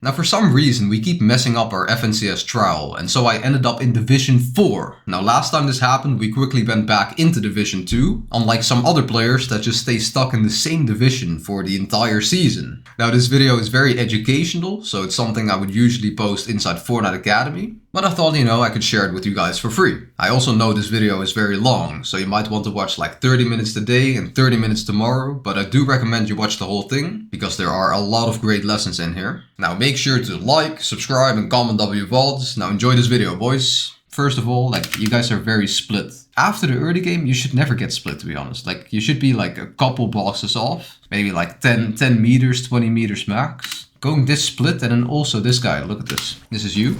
Now for some reason we keep messing up our FNCS trial, and so I ended up in Division 4. Now last time this happened we quickly went back into Division 2, unlike some other players that just stay stuck in the same division for the entire season. Now this video is very educational, so it's something I would usually post inside Fortnite Academy, but I thought, I could share it with you guys for free. I also know this video is very long, so you might want to watch like 30 minutes today and 30 minutes tomorrow, but I do recommend you watch the whole thing, because there are a lot of great lessons in here. Now make sure to like, subscribe and comment WVODs. Now enjoy this video, boys. First of all, you guys are very split. After the early game, you should never get split, to be honest. You should be a couple boxes off, maybe 10 meters, 20 meters max. Going this split, and then also this guy, look at this. This is you.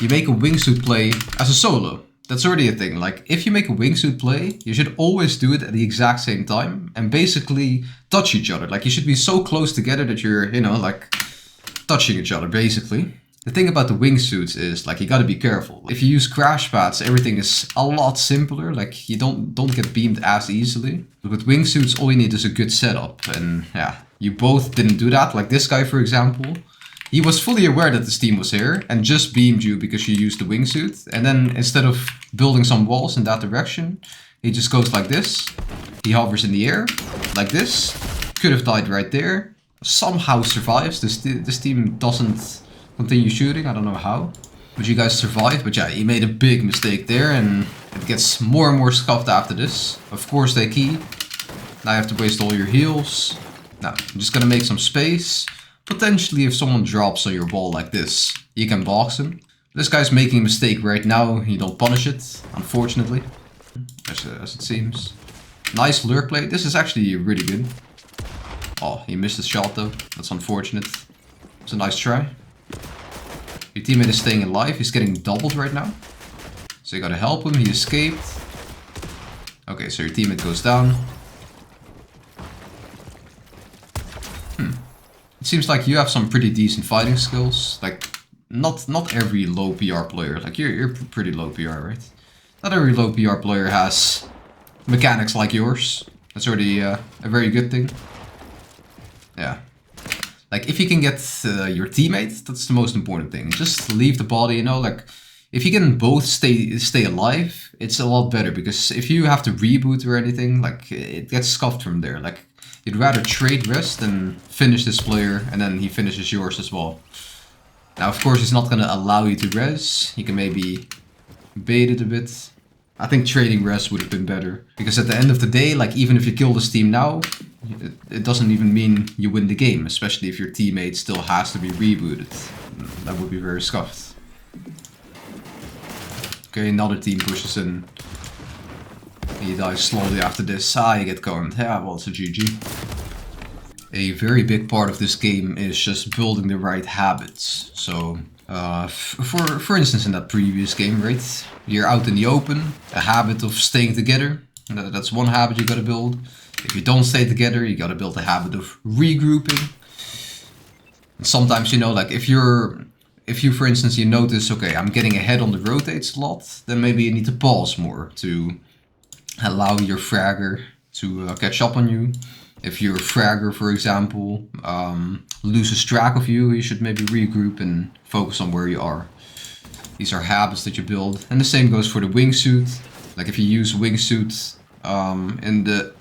You make a wingsuit play as a solo. That's already a thing. If you make a wingsuit play, you should always do it at the exact same time and basically touch each other. You should be so close together that you're, touching each other, basically. The thing about the wingsuits is, you gotta be careful. If you use crash pads, everything is a lot simpler. You don't get beamed as easily. But with wingsuits, all you need is a good setup. And yeah, you both didn't do that. Like this guy, for example. He was fully aware that this team was here and just beamed you because you used the wingsuit. And then instead of building some walls in that direction, he just goes like this. He hovers in the air, like this. Could have died right there. Somehow survives. This team doesn't continue shooting. I don't know how. But you guys survived. But yeah, he made a big mistake there. And it gets more and more scuffed after this. Of course they key. Now you have to waste all your heals. Now, I'm just gonna make some space. Potentially, if someone drops on your wall like this, you can box him. This guy's making a mistake right now. You don't punish it, unfortunately, as it seems. Nice lurk play. This is actually really good. Oh, he missed his shot though. That's unfortunate. It's a nice try. Your teammate is staying alive. He's getting doubled right now. So you gotta help him. He escaped. Okay, so your teammate goes down. It seems like you have some pretty decent fighting skills. Not every low PR player. You're pretty low PR, right? Not every low PR player has mechanics like yours. That's already a very good thing. Yeah. If you can get your teammate, that's the most important thing. Just leave the body, if you can both stay alive, it's a lot better. Because if you have to reboot or anything, it gets scuffed from there. You'd rather trade rest than finish this player and then he finishes yours as well. Now, of course, he's not going to allow you to res. You can maybe bait it a bit. I think trading res would have been better. Because at the end of the day, even if you kill this team now, it doesn't even mean you win the game. Especially if your teammate still has to be rebooted. That would be very scuffed. Okay, another team pushes in. He dies slowly after this. You get current. Yeah, well, it's a GG. A very big part of this game is just building the right habits. So, for instance, in that previous game, right? You're out in the open, a habit of staying together. That's one habit you gotta build. If you don't stay together, you gotta build a habit of regrouping. And sometimes, if you, for instance, you notice, okay, I'm getting ahead on the rotates a lot, then maybe you need to pause more to allow your fragger to catch up on you. If your fragger, for example, loses track of you, you should maybe regroup and focus on where you are. These are habits that you build. And the same goes for the wingsuit. If you use wingsuit in the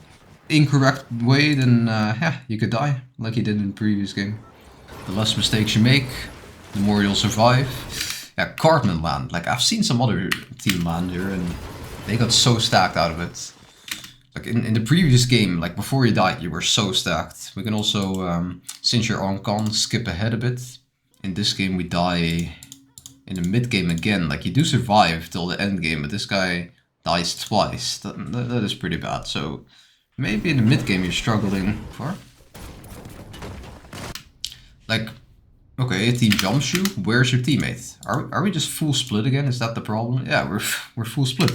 incorrect way, then yeah, you could die, like you did in the previous game. The less mistakes you make, the more you'll survive. Yeah, Cartman land. I've seen some other team land here and they got so stacked out of it. In the previous game, before you died, you were so stacked. We can also, since you're on con, skip ahead a bit. In this game, we die in the mid game again. You do survive till the end game, but this guy dies twice. That is pretty bad. So maybe in the mid game you're struggling for. Okay, a team jumps you. Where's your teammate? Are we just full split again? Is that the problem? Yeah, we're full split.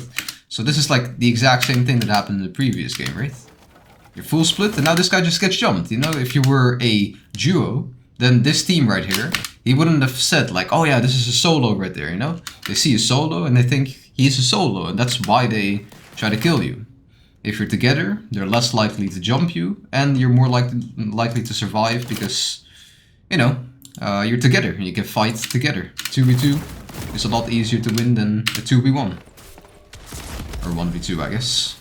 So this is the exact same thing that happened in the previous game, right? You're full split and now this guy just gets jumped. If you were a duo, then this team right here, he wouldn't have said oh yeah, this is a solo right there, They see a solo and they think he's a solo and that's why they try to kill you. If you're together, they're less likely to jump you and you're more likely to survive because, you're together. You can fight together. 2v2 is a lot easier to win than a 2v1. Or 1v2, I guess.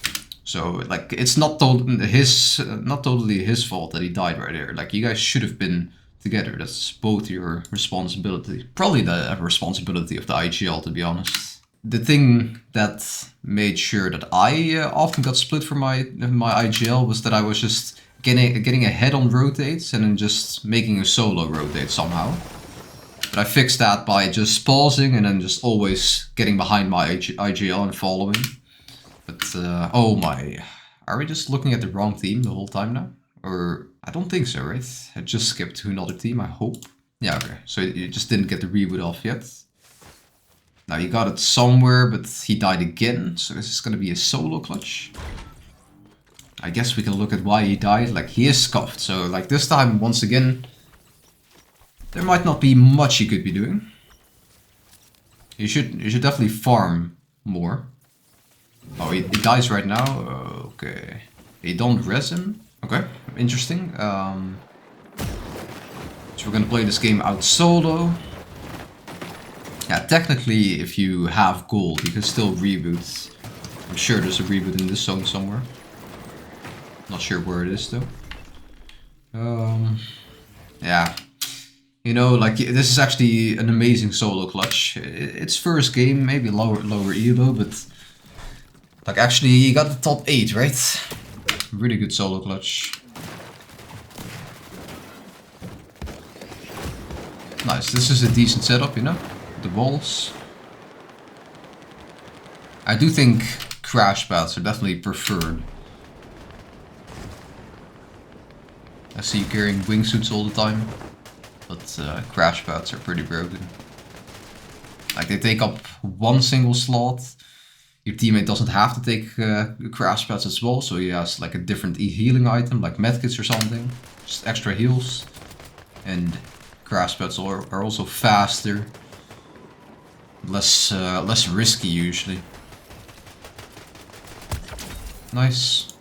So, like, it's not not totally his fault that he died right there. Like, you guys should have been together. That's both your responsibility. Probably the responsibility of the IGL, to be honest. The thing that made sure that I often got split from my IGL was that I was just getting ahead on rotates and then just making a solo rotate somehow. But I fixed that by just pausing and then just always getting behind my IGL and following. But, oh my, are we just looking at the wrong team the whole time now? Or, I don't think so, right? I just skipped to another team, I hope. Yeah, okay, so you just didn't get the reboot off yet. Now you got it somewhere, but he died again, so this is gonna be a solo clutch. I guess we can look at why he died. Like, he is scuffed, so like this time, once again, there might not be much you could be doing. You should definitely farm more. Oh, he dies right now? Okay. He don't resin? Okay, interesting. So we're gonna play this game out solo. Yeah, technically, if you have gold, you can still reboot. I'm sure there's a reboot in this zone somewhere. Not sure where it is, though. Yeah. You know, like, this is actually an amazing solo clutch. It's first game, maybe lower elo, but... Like, actually, you got the top 8, right? Really good solo clutch. Nice, this is a decent setup, you know? The walls. I do think crash pads are definitely preferred. I see you carrying wingsuits all the time, but crash pads are pretty broken. Like, they take up one single slot. Your teammate doesn't have to take crash pads as well, so he has like a different healing item, like medkits or something. Just extra heals. And crash pads are also faster. Less risky usually. Nice.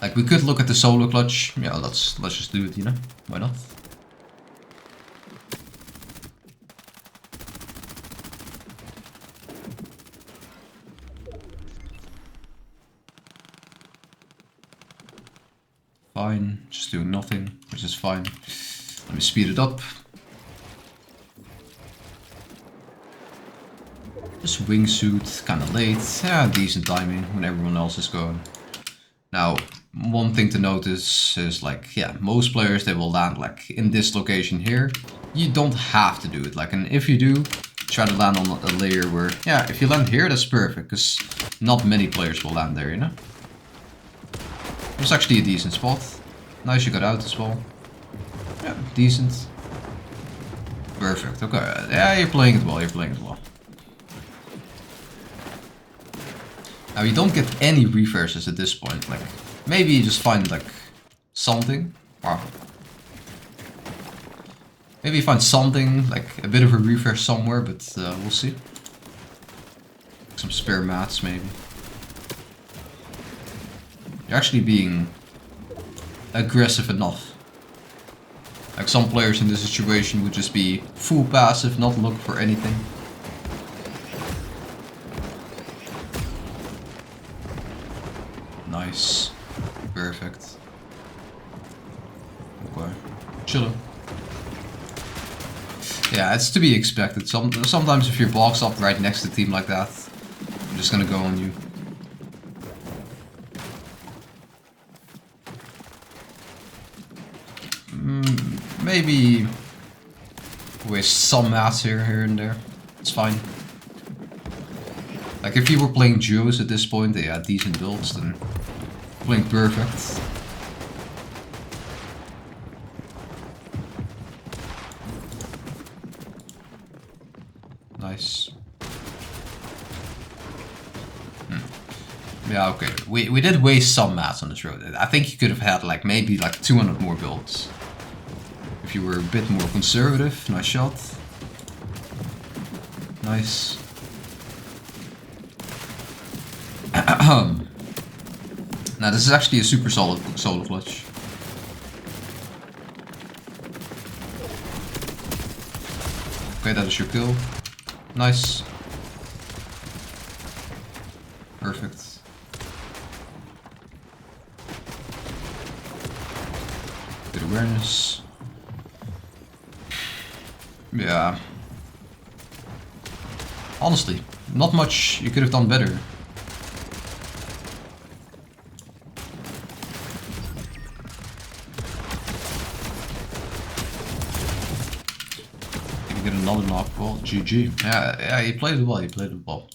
Like, we could look at the solo clutch. Yeah, let's just do it, you know? Why not? Fine, just doing nothing, which is fine. Let me speed it up. Just wingsuit, kinda late. Yeah, decent timing when everyone else is going. Now, one thing to notice is like, yeah, most players, they will land like in this location here. You don't have to do it, like, and if you do, try to land on a layer where, yeah, if you land here, that's perfect, because not many players will land there, you know? It's actually a decent spot. Nice, you got out as well. Yeah, decent. Perfect, okay. Yeah, you're playing it well, Now, you don't get any reverses at this point. Like, maybe you just find, like, something. Wow. Maybe you find something, like a bit of a reverse somewhere, but we'll see. Some spare mats, maybe. You're actually being aggressive enough. Like, some players in this situation would just be full passive, not look for anything. Nice. Perfect. Okay. Chilling. Yeah, it's to be expected. Sometimes if you're boxed up right next to a team like that, I'm just gonna go on you. Maybe waste some mats here and there. It's fine. Like, if you were playing duos at this point, they had decent builds, then playing perfect. Nice. Yeah, okay. We did waste some mats on this road. I think you could have had like maybe like 200 more builds. If you were a bit more conservative. Nice shot. Nice. Now this is actually a super solid solo clutch. Okay, that is your kill. Nice. Perfect. Good awareness. Yeah. Honestly, not much you could have done better. Get another knockball. GG. Yeah, he played it well, he played it well.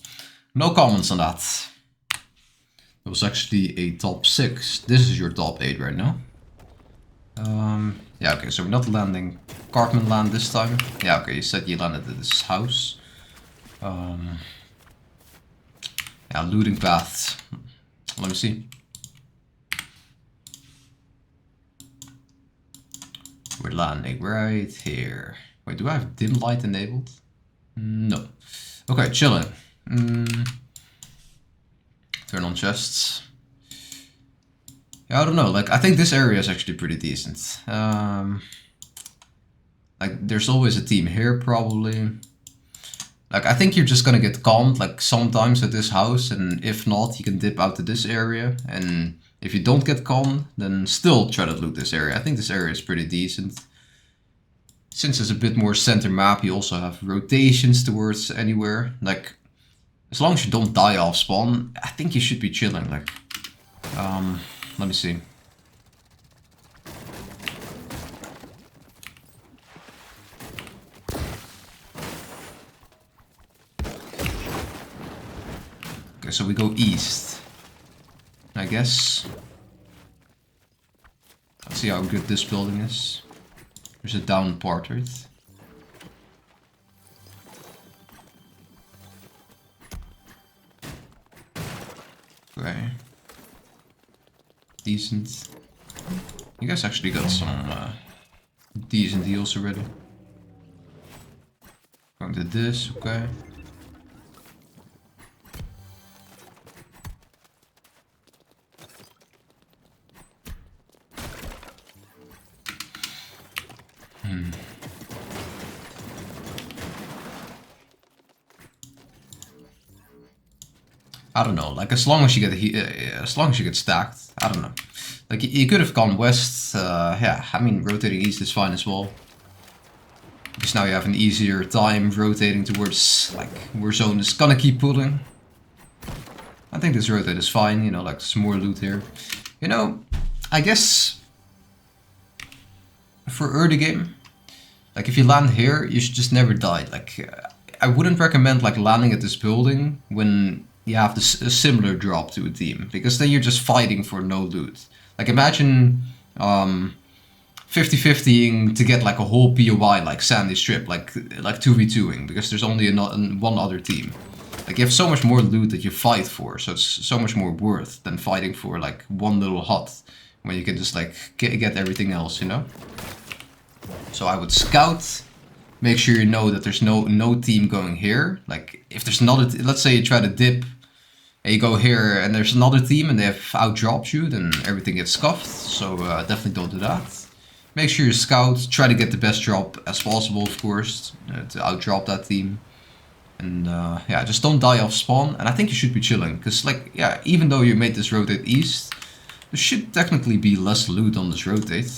No comments on that. It was actually a top 6. This is your top 8 right now. Yeah, okay, so we're not landing Cartman land this time. Yeah, okay, you said you landed at this house. Yeah, looting path. Let me see. We're landing right here. Wait, do I have dim light enabled? No. Okay, chilling. Turn on chests. Yeah, I don't know. Like, I think this area is actually pretty decent. Like, there's always a team here, probably. Like, I think you're just gonna get calmed, like, sometimes at this house, and if not, you can dip out to this area, and if you don't get calmed, then still try to loot this area. I think this area is pretty decent. Since it's a bit more center map, you also have rotations towards anywhere. Like, as long as you don't die off spawn, I think you should be chilling. Like, let me see. Okay, so we go east, I guess. Let's see how good this building is. There's a down part, right? Okay. Decent. You guys actually got some decent deals already. Going to this, okay. I don't know, like as long as you get stacked, I don't know. Like you could have gone west, yeah, I mean rotating east is fine as well. Because now you have an easier time rotating towards like where zone is gonna keep pulling. I think this rotate is fine, you know, like some more loot here. You know, I guess for early game, like if you land here, you should just never die. Like I wouldn't recommend like landing at this building when you have this a similar drop to a team, because then you're just fighting for no loot. Like imagine 50-50ing to get like a whole POI like Sandy Strip, like 2v2ing, because there's only one other team. Like you have so much more loot that you fight for, so it's so much more worth than fighting for like one little hut when you can just like get everything else, you know? So I would scout. Make sure you know that there's no team going here. Like if there's another, let's say you try to dip and you go here and there's another team and they have outdropped you, then everything gets scuffed. So definitely don't do that. Make sure you scout, try to get the best drop as possible, of course, to outdrop that team. And yeah, just don't die off spawn. And I think you should be chilling, because like, yeah, even though you made this rotate east, there should technically be less loot on this rotate.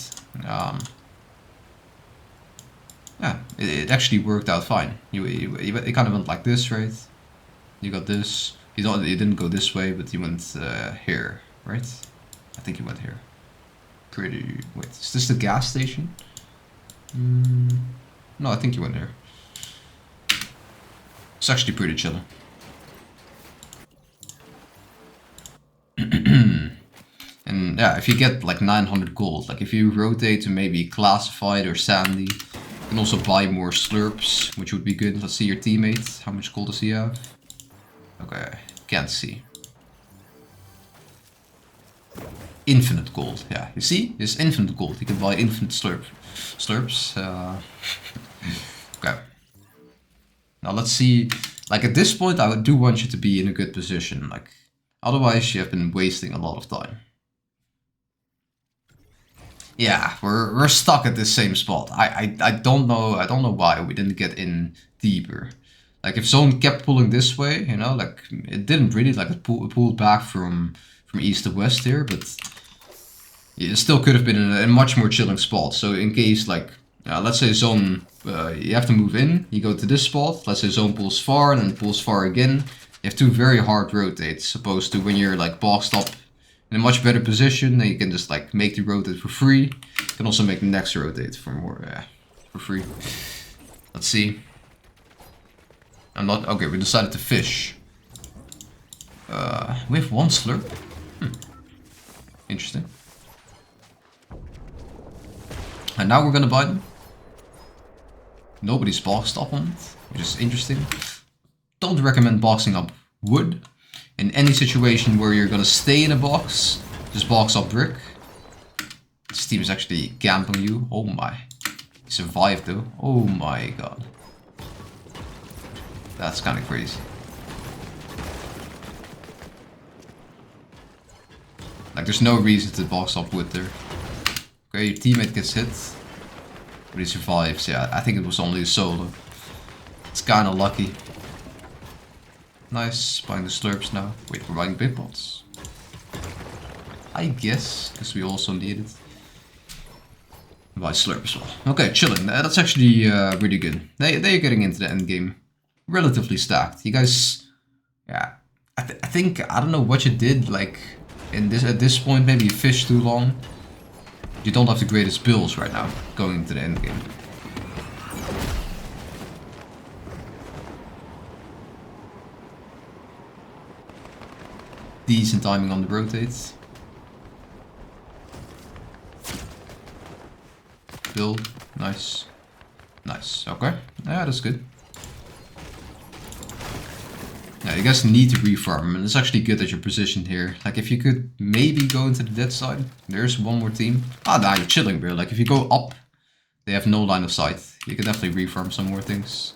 Yeah, it actually worked out fine. You kind of went like this, right? You got this. You didn't go this way, but you went here, right? I think you went here. Pretty. Wait, is this the gas station? No, I think you went here. It's actually pretty chill. And yeah, if you get like 900 gold, like if you rotate to maybe classified or sandy, you can also buy more slurps, which would be good. Let's see your teammate. How much gold does he have? Okay, can't see. Infinite gold, yeah. You see? It's infinite gold. You can buy infinite slurps. Okay. Now let's see. Like at this point, I do want you to be in a good position. Like, otherwise you have been wasting a lot of time. Yeah, we're stuck at this same spot. I don't know why we didn't get in deeper. Like if zone kept pulling this way, you know, like it didn't really, like it pulled back from east to west here, but it still could have been in a much more chilling spot. So in case, like, let's say zone, you have to move in, you go to this spot. Let's say zone pulls far and then pulls far again. You have two very hard rotates, opposed to when you're like boxed up in a much better position. Then you can just like make the rotate for free. You can also make the next rotate for more, for free. Let's see. I'm not okay. We decided to fish. We have one slurp. Interesting. And now we're gonna buy them. Nobody's boxed up on it, which is interesting. Don't recommend boxing up wood. In any situation where you're gonna stay in a box, just box up brick. This team is actually camping you. Oh my. He survived though. Oh my god. That's kind of crazy. Like there's no reason to box up wood there. Okay, your teammate gets hit, but he survives. Yeah, I think it was only a solo. It's kind of lucky. Nice, buying the slurps now. Wait, we're buying big pots. I guess, because we also need it. Buy slurp as well. Okay, chilling. That's actually really good. They're getting into the end game relatively stacked. You guys, yeah. I think I don't know what you did. Like at this point, maybe you fished too long. You don't have the greatest builds right now going into the end game. Decent timing on the rotates. Build, nice. Nice, okay. Yeah, that's good. Yeah, you guys need to reform, and it's actually good that you're positioned here. Like, if you could maybe go into the dead side. There's one more team. Ah, nah, you're chilling, bro. Like, if you go up, they have no line of sight. You can definitely reform some more things.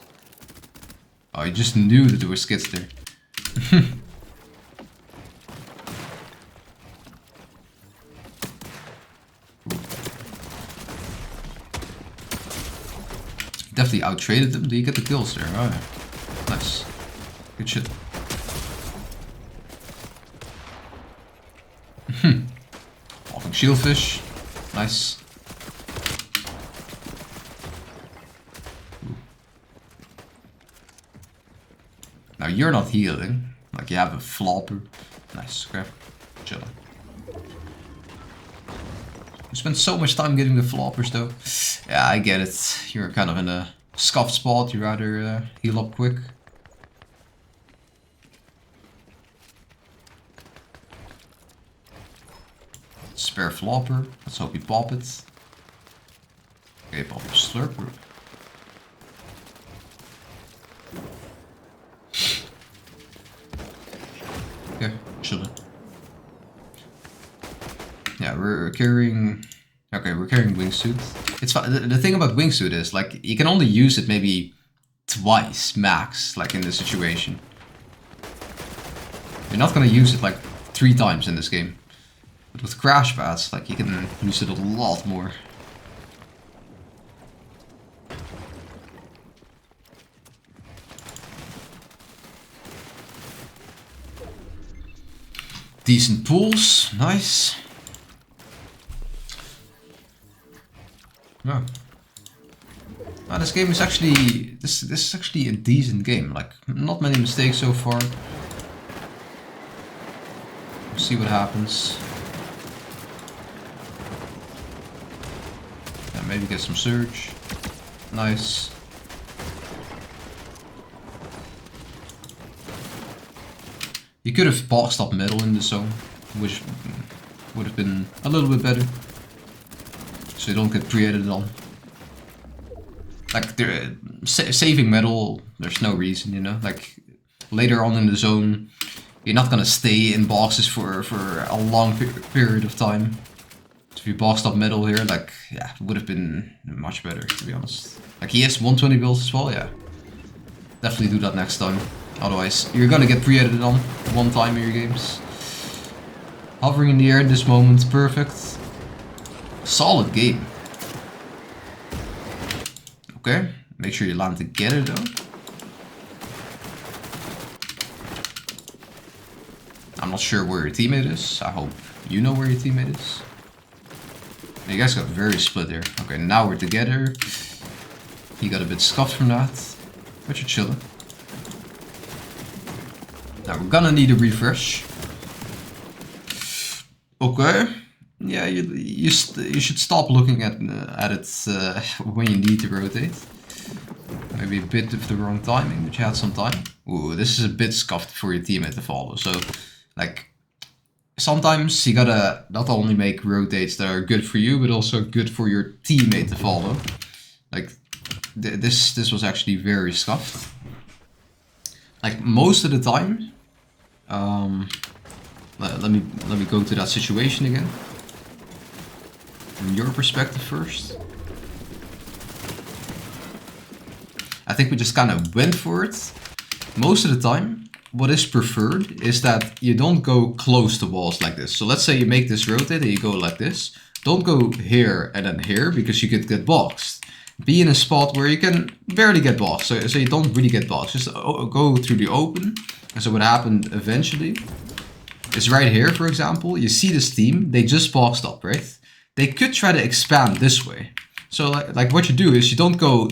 Oh, you just knew that there were skids there. Definitely out-traded them. Do you get the kills there? Oh, yeah. Nice. Good shit. Walking shieldfish. Nice. Ooh. Now you're not healing. Like you have a flopper. Nice. Okay. Chilling. You spend so much time getting the floppers though. Yeah, I get it. You're kind of in a scuffed spot. You rather heal up quick. Spare flopper. Let's hope you pop it. Okay, pop your slurper. Okay, chilling. Yeah, we're carrying. Okay, we're carrying wingsuit. It's fine. The thing about wingsuit is like you can only use it maybe twice max, like in this situation. You're not gonna use it like 3 times in this game. But with crash pads, like you can use it a lot more. Decent pulls, nice. Yeah. This game is actually this is actually a decent game. Like not many mistakes so far. We'll see what happens. Yeah, maybe get some surge. Nice. You could have boxed up middle in the zone, which would have been a little bit better. So you don't get pre-edited on. Like, saving metal, there's no reason, you know? Like, later on in the zone, you're not gonna stay in boxes for a long period of time. So if you boxed up metal here, like, yeah, it would have been much better, to be honest. Like, he has 120 builds as well, yeah. Definitely do that next time. Otherwise, you're gonna get pre-edited on one time in your games. Hovering in the air in this moment, perfect. Solid game. Okay, make sure you land together though. I'm not sure where your teammate is. I hope you know where your teammate is. You guys got very split here. Okay, now we're together. He got a bit scuffed from that, but you're chilling. Now we're gonna need a refresh. Okay. Yeah, you should stop looking at it when you need to rotate. Maybe a bit of the wrong timing, but you had some time. Ooh, this is a bit scuffed for your teammate to follow. So, like, sometimes you gotta not only make rotates that are good for you, but also good for your teammate to follow. Like, this was actually very scuffed. Like, most of the time, let me go to that situation again. From your perspective first. I think we just kind of went for it. Most of the time, what is preferred is that you don't go close to walls like this. So let's say you make this rotate and you go like this. Don't go here and then here because you could get boxed. Be in a spot where you can barely get boxed. So you don't really get boxed. Just go through the open. And so what happened eventually is right here, for example, you see this team, they just boxed up, right? They could try to expand this way. So like what you do is you don't go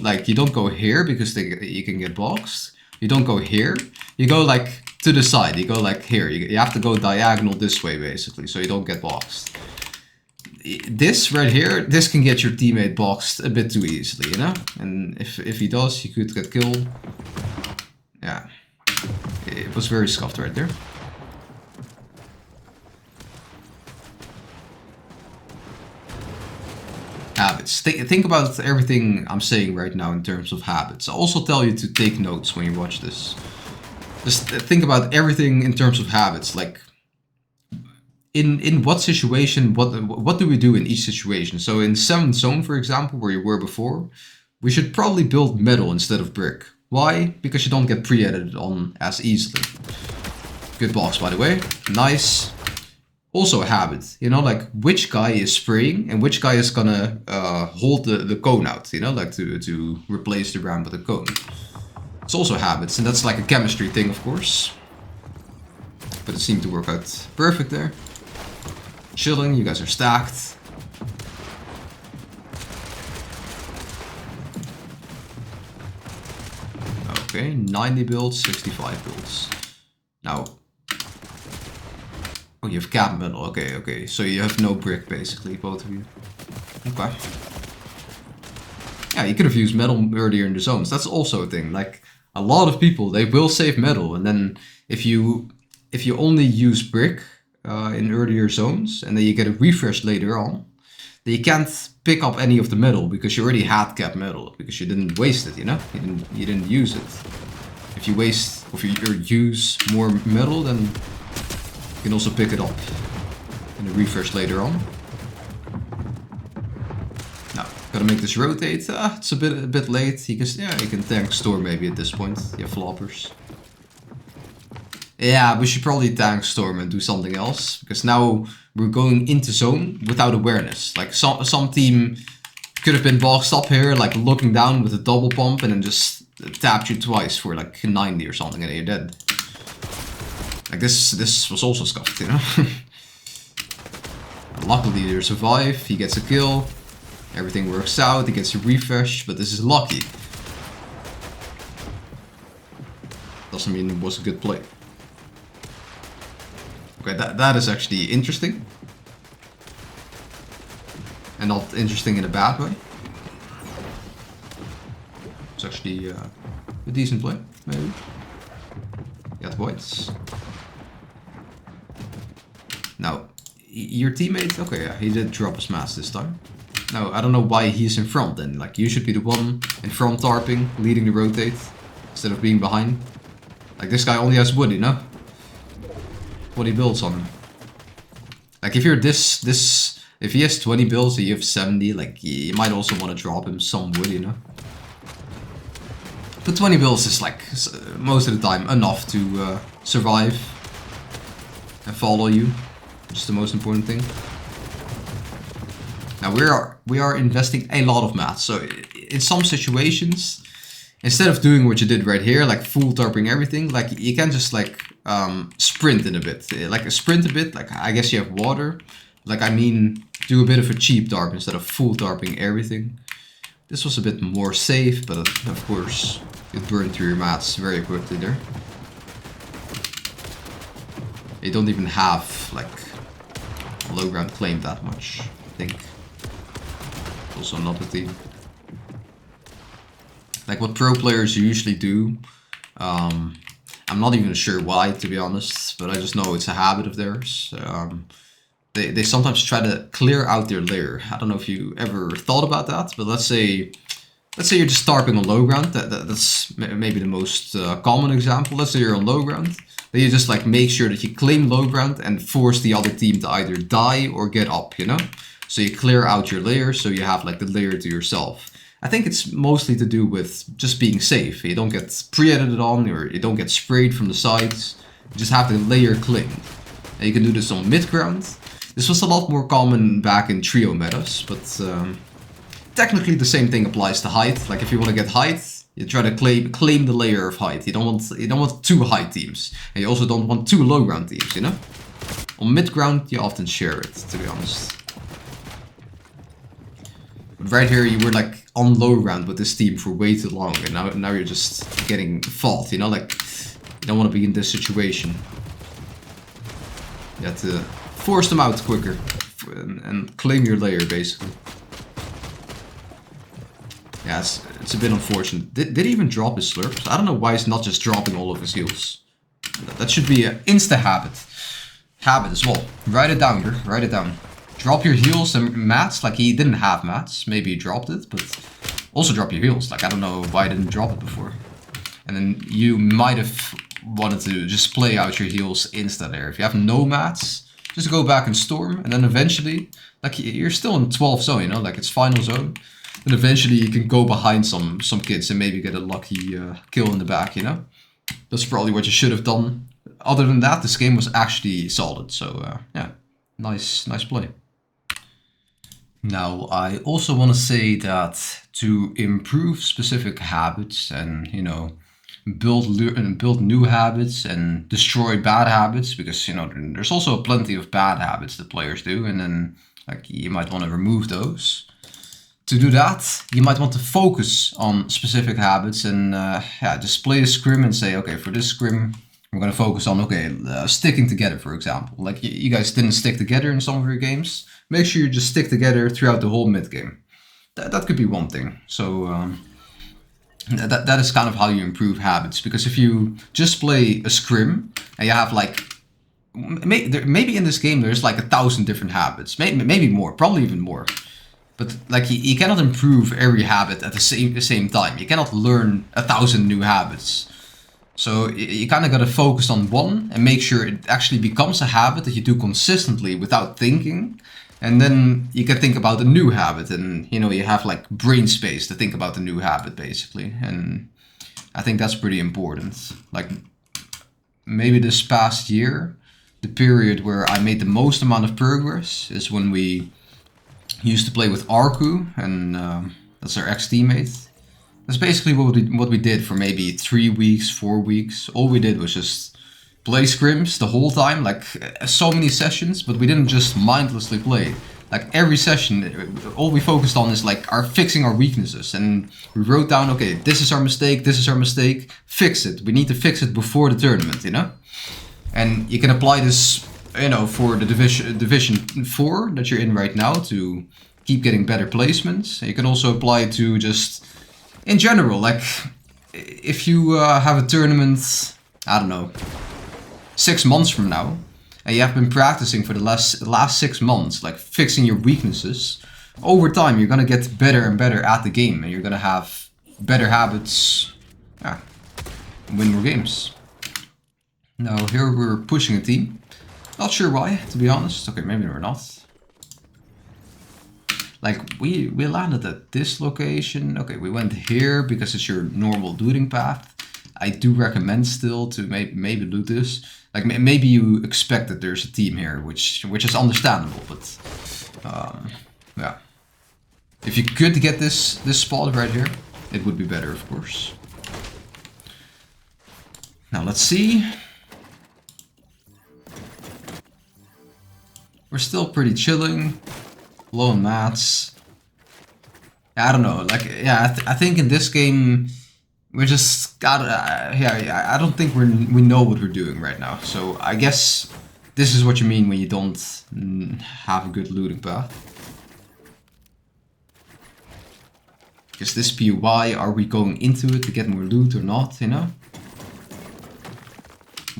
here because you can get boxed. You don't go here. You go like to the side. You go like here. You have to go diagonal this way basically, so you don't get boxed. This right here, this can get your teammate boxed a bit too easily, you know? And if he does, he could get killed. Yeah, it was very scuffed right there. Habits. Think about everything I'm saying right now in terms of habits. I also tell you to take notes when you watch this. Just think about everything in terms of habits. Like, in what situation, what do we do in each situation? So in 7th zone, for example, where you were before, we should probably build metal instead of brick. Why? Because you don't get pre-edited on as easily. Good box, by the way. Nice. Also a habit, you know, like which guy is spraying and which guy is gonna hold the cone out, you know, like to replace the ramp with a cone. It's also habits, and that's like a chemistry thing, of course. But it seemed to work out perfect there. Chilling, you guys are stacked. Okay, 90 builds, 65 builds. Now, oh, you have cap metal. Okay. So you have no brick, basically, both of you. Okay. Yeah, you could have used metal earlier in the zones. That's also a thing. Like, a lot of people, they will save metal. And then if you only use brick in earlier zones, and then you get a refresh later on, then you can't pick up any of the metal because you already had cap metal. Because you didn't waste it, you know? You didn't use it. If you use more metal, then you can also pick it up in a refresh later on. Now, gotta make this rotate. It's a bit late. You can tank store maybe at this point. You have floppers. Yeah, we should probably tank storm and do something else because now we're going into zone without awareness. Like some team could have been boxed up here, like looking down with a double pump and then just tapped you twice for like 90 or something and then you're dead. Like this was also scuffed, you know? Luckily they survive, he gets a kill, everything works out, he gets a refresh, but this is lucky. Doesn't mean it was a good play. Okay, that is actually interesting. And not interesting in a bad way. It's actually a decent play, maybe. Got voids. Now, your teammate, okay, yeah, he did drop his mask this time. Now, I don't know why he's in front then. Like, you should be the one in front tarping, leading the rotate, instead of being behind. Like, this guy only has wood, you know? What he builds on him. Like, if you're if he has 20 builds and you have 70, like, you might also want to drop him some wood, you know? But 20 builds is, like, most of the time enough to survive and follow you. Which is the most important thing. Now we are investing a lot of mats. So in some situations, instead of doing what you did right here, like full tarping everything, like you can just like sprint in a bit. Like a sprint a bit, like I guess you have water. Like I mean, do a bit of a cheap tarp instead of full tarping everything. This was a bit more safe, but of course you burn through your mats very quickly there. You don't even have like low ground claim that much, I think. Also not a theme. Like what pro players usually do, I'm not even sure why, to be honest, but I just know it's a habit of theirs. They sometimes try to clear out their layer. I don't know if you ever thought about that, but let's say you're just tarping on low ground. That's maybe the most common example. Let's say you're on low ground. Then you just like make sure that you claim low ground and force the other team to either die or get up, you know? So you clear out your layer so you have like the layer to yourself. I think it's mostly to do with just being safe. You don't get pre-edited on or you don't get sprayed from the sides. You just have the layer claimed. And you can do this on mid ground. This was a lot more common back in trio metas, but technically the same thing applies to height. Like if you want to get height, you try to claim the layer of height. You don't want two high teams, and you also don't want two low ground teams. You know, on mid ground you often share it, to be honest. But right here you were like on low ground with this team for way too long, and now you're just getting fought. You know, like you don't want to be in this situation. You have to force them out quicker and claim your layer, basically. Yeah, it's a bit unfortunate. Did he even drop his slurps? I don't know why he's not just dropping all of his heals. That should be an insta habit. Habit as well. Write it down, girl. Write it down. Drop your heals and mats. Like he didn't have mats. Maybe he dropped it, but also drop your heals. Like I don't know why I didn't drop it before. And then you might have wanted to just play out your heals insta there. If you have no mats, just go back and storm, and then eventually, like you're still in 12th zone, you know, like it's final zone. And eventually you can go behind some kids and maybe get a lucky kill in the back, you know. That's probably what you should have done. Other than that, this game was actually solid. So yeah, nice play. Now I also want to say that to improve specific habits and, you know, build new habits and destroy bad habits, because, you know, there's also plenty of bad habits that players do, and then like you might want to remove those. To do that, you might want to focus on specific habits and yeah, just play a scrim and say, okay, for this scrim we're going to focus on, okay, sticking together, for example. Like you guys didn't stick together in some of your games. Make sure you just stick together throughout the whole mid game. That could be one thing. So that is kind of how you improve habits, because if you just play a scrim and you have like maybe in this game there's like 1,000 different habits, maybe more, probably even more, but like you cannot improve every habit at the same time. You cannot learn 1,000 new habits. So you kind of got to focus on one and make sure it actually becomes a habit that you do consistently without thinking. And then you can think about a new habit, and, you know, you have like brain space to think about the new habit, basically. And I think that's pretty important. Like maybe this past year, the period where I made the most amount of progress is when we used to play with Arku, and that's our ex-teammate. That's basically what we did for maybe 3 weeks, 4 weeks. All we did was just play scrims the whole time, like so many sessions, but we didn't just mindlessly play. Like every session, all we focused on is like fixing our weaknesses, and we wrote down, okay, this is our mistake, fix it. We need to fix it before the tournament, you know? And you can apply this, you know, for the division 4 that you're in right now to keep getting better placements. You can also apply it to just in general, like if you have a tournament, I don't know, 6 months from now, and you have been practicing for the last 6 months, like fixing your weaknesses, over time you're gonna get better and better at the game, and you're gonna have better habits, yeah, win more games. Now here we're pushing a team. Not sure why, to be honest. Okay, maybe we're not. Like we landed at this location. Okay, we went here because it's your normal looting path. I do recommend still to maybe loot this. Like maybe you expect that there's a team here, which is understandable, but yeah. If you could get this spot right here, it would be better, of course. Now let's see. We're still pretty chilling. Low on mats. I don't know. Like, yeah, I think in this game we just got. Yeah, I don't think we know what we're doing right now. So I guess this is what you mean when you don't have a good looting path. Is this POI? Are we going into it to get more loot or not? You know.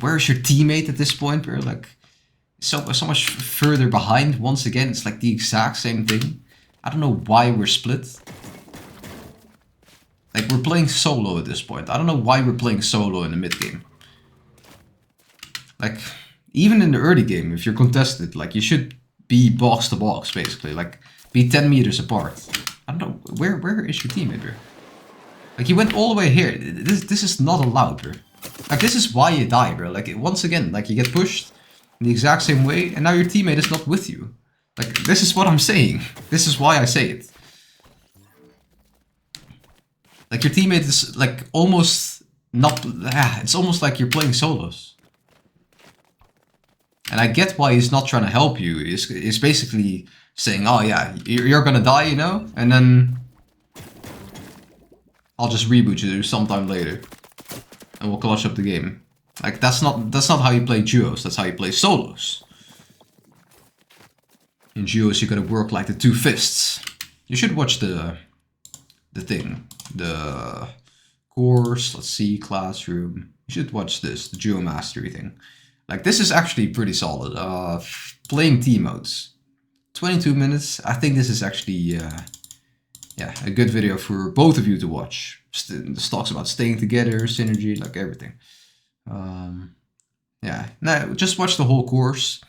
Where's your teammate at this point, bro? Like, so much further behind. Once again, it's like the exact same thing. I don't know why we're split. Like, we're playing solo at this point. I don't know why we're playing solo in the mid game. Like, even in the early game, if you're contested, like, you should be box to box, basically. Like, be 10 meters apart. I don't know, where is your teammate, bro? Like, he went all the way here. This is not allowed, bro. Like, this is why you die, bro. Like, once again, like, you get pushed in the exact same way, and now your teammate is not with you. Like, this is what I'm saying. This is why I say it. Like, your teammate is, like, almost not... it's almost like you're playing solos. And I get why he's not trying to help you. He's basically saying, oh yeah, you're gonna die, you know? And then... I'll just reboot you sometime later. And we'll clutch up the game. Like, that's not how you play duos, that's how you play solos. In duos, you gotta work like the two fists. You should watch the thing. The course, let's see, classroom. You should watch this, the duo mastery thing. Like, this is actually pretty solid. Playing team modes. 22 minutes. I think this is actually, yeah, a good video for both of you to watch. This talks about staying together, synergy, like everything. Yeah, no, just watch the whole course.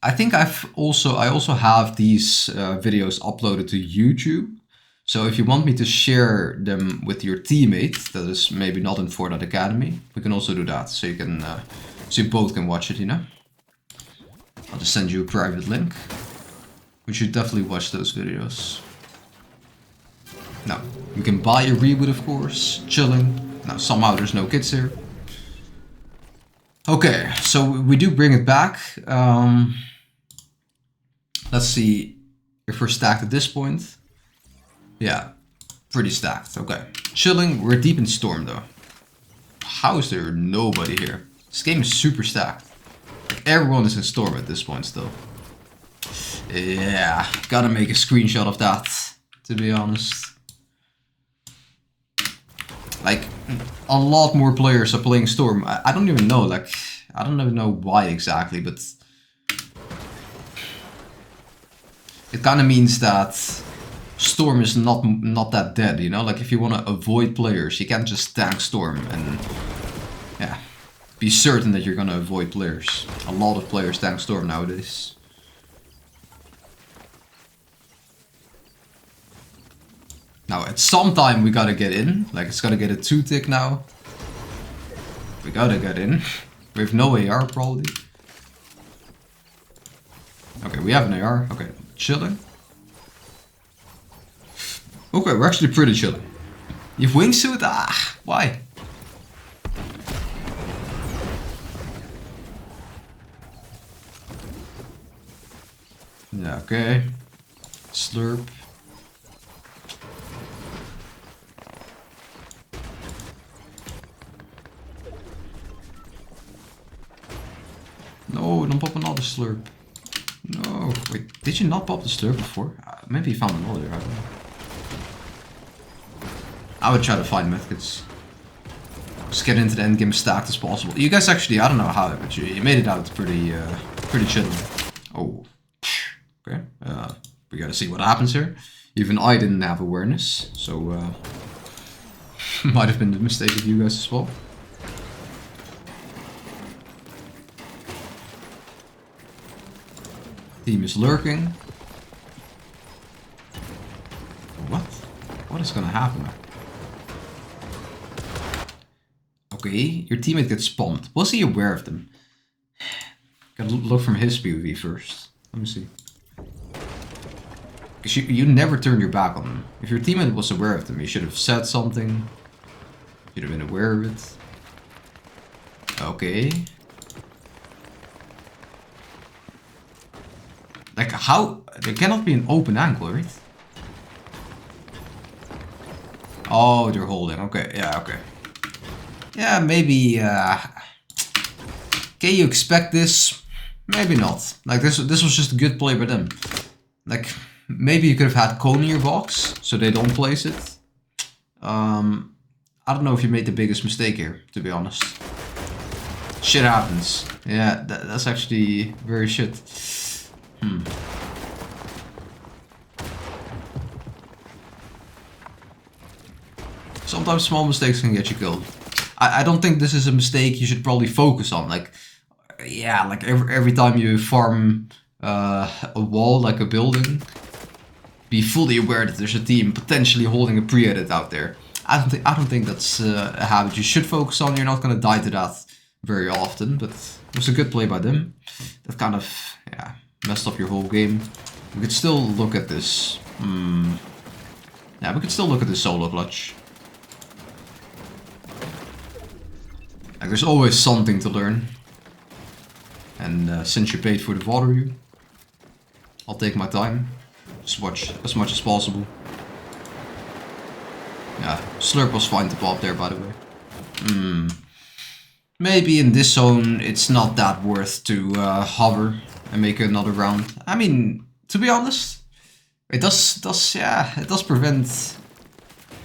I think I also have these videos uploaded to YouTube. So if you want me to share them with your teammate that is maybe not in Fortnite Academy, we can also do that. So you can, so you both can watch it, you know. I'll just send you a private link. We should definitely watch those videos. Now, we can buy a reboot, of course. Chilling. Now, somehow there's no kids here. Okay, so we do bring it back. Let's see if we're stacked at this point. Yeah, pretty stacked. Okay, chilling. We're deep in Storm, though. How is there nobody here? This game is super stacked. Everyone is in Storm at this point still. Yeah, gotta make a screenshot of that, to be honest. Like, a lot more players are playing Storm. I don't even know, like, I don't even know why exactly, but... It kind of means that Storm is not that dead, you know? Like, if you want to avoid players, you can't just tank Storm and... Yeah, be certain that you're gonna avoid players. A lot of players tank Storm nowadays. Now, at some time we gotta get in. Like, it's gotta get a 2-tick now. We gotta get in. We have no AR, probably. Okay, we have an AR. Okay, chilling. Okay, we're actually pretty chilling. You have wingsuit? Ah, why? Yeah, okay. Slurp. No, don't pop another slurp. No, wait, did you not pop the slurp before? Maybe you found another, I don't know. I would try to find medkits. Just get into the endgame stacked as possible. You guys actually, I don't know how, but you made it out pretty chill. Oh, okay. We gotta see what happens here. Even I didn't have awareness, so might have been the mistake of you guys as well. Team is lurking. What? What is gonna happen? Okay, your teammate gets bombed. Was he aware of them? Gotta look from his POV first. Let me see. Because you never turned your back on them. If your teammate was aware of them, you should have said something. Should have been aware of it. Okay. Like, how? There cannot be an open angle, right? Oh, they're holding. Okay, yeah, okay. Yeah, maybe, can you expect this? Maybe not. Like, this was just a good play by them. Like, maybe you could have had cone in your box, so they don't place it. I don't know if you made the biggest mistake here, to be honest. Shit happens. Yeah, that's actually very shit. Sometimes small mistakes can get you killed. I don't think this is a mistake you should probably focus on. Like, yeah, like every time you farm a wall, like a building, be fully aware that there's a team potentially holding a pre-edit out there. I don't think that's a habit you should focus on. You're not gonna die to that very often, but it was a good play by them. That kind of, yeah, messed up your whole game. We could still look at this. Yeah, we could still look at this solo clutch. Like, there's always something to learn. And since you paid for the VOD review, I'll take my time. Just watch as much as possible. Yeah, Slurp was fine to pop there, by the way. Maybe in this zone it's not that worth to hover and make another round. I mean, to be honest, it does prevent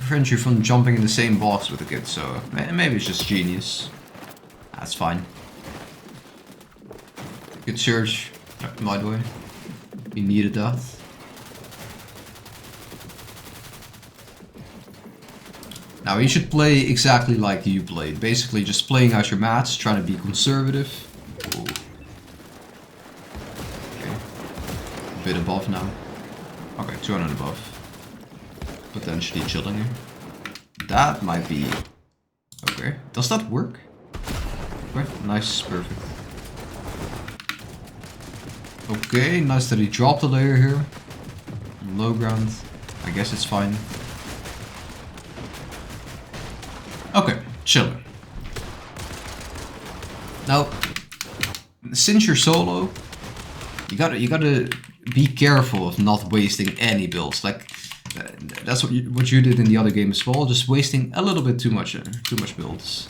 you from jumping in the same box with the kid, so maybe it's just genius. That's fine. Good search, by the way. You needed that. Now you should play exactly like you played. Basically just playing out your mats, trying to be conservative. Ooh. Okay. A bit above now. Okay, 200 above. Potentially chilling here. That might be... Okay. Does that work? Okay, nice, perfect. Okay, nice that he dropped a layer here. Low ground. I guess it's fine. Okay, chilling. Now, since you're solo, you gotta be careful of not wasting any builds. Like, that's what you did in the other game as well. Just wasting a little bit too much builds.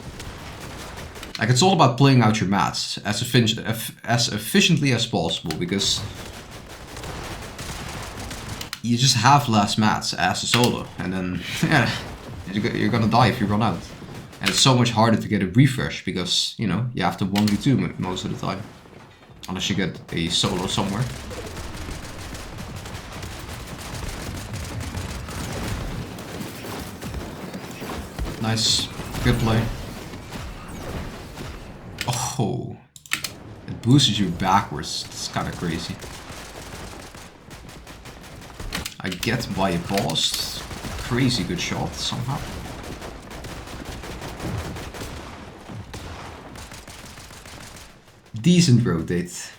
Like, it's all about playing out your mats as efficiently as possible, because you just have less mats as a solo, and then yeah, you're gonna die if you run out. And it's so much harder to get a refresh because, you know, you have to 1v2 most of the time, unless you get a solo somewhere. Nice, good play. Oh, it boosted you backwards. It's kind of crazy. I get why it paused. Crazy good shot somehow. Decent rotate.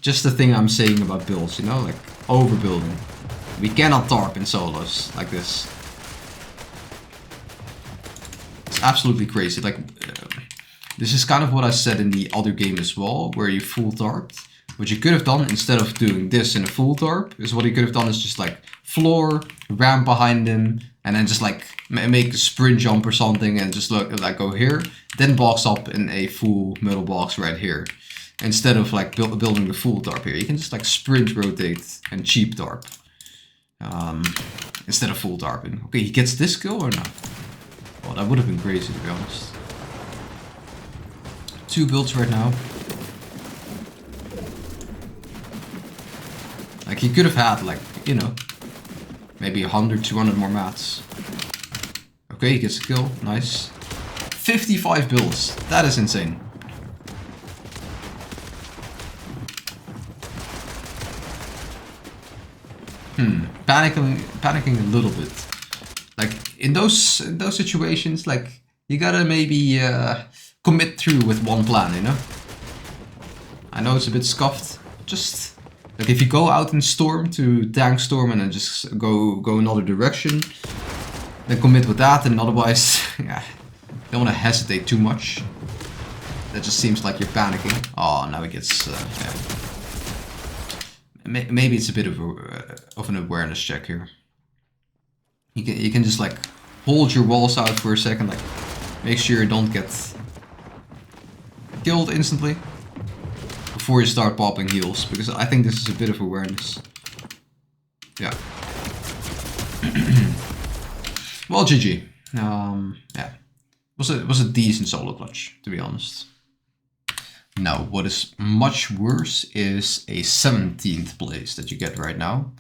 Just the thing I'm saying about builds, you know, like overbuilding. We cannot tarp in solos like this. It's absolutely crazy. Like, this is kind of what I said in the other game as well, where you full tarped. What you could have done instead of doing this in a full tarp is what you could have done is just like floor, ramp behind him, and then just like make a sprint jump or something and just like go here, then box up in a full middle box right here. Instead of like building the full tarp here, you can just like sprint, rotate, and cheap tarp. Instead of full tarping. Okay, he gets this kill or not? Well, that would have been crazy to be honest. 2 builds right now. Like, he could have had, like, you know, maybe 100, 200 more mats. Okay, he gets a kill. Nice. 55 builds. That is insane. Panicking a little bit. Like, in those situations, like, you gotta maybe commit through with one plan, you know? I know it's a bit scuffed. Just Like if you go out in Storm to tank Storm and then just go another direction, then commit with that, and otherwise, yeah, don't want to hesitate too much. That just seems like you're panicking. Oh, now he gets, yeah. Maybe it's a bit of an awareness check here. You can just like hold your walls out for a second, like make sure you don't get killed instantly before you start popping heals, because I think this is a bit of awareness. Yeah. Well, GG. Yeah, it was a decent solo clutch, to be honest. Now, what is much worse is a 17th place that you get right now,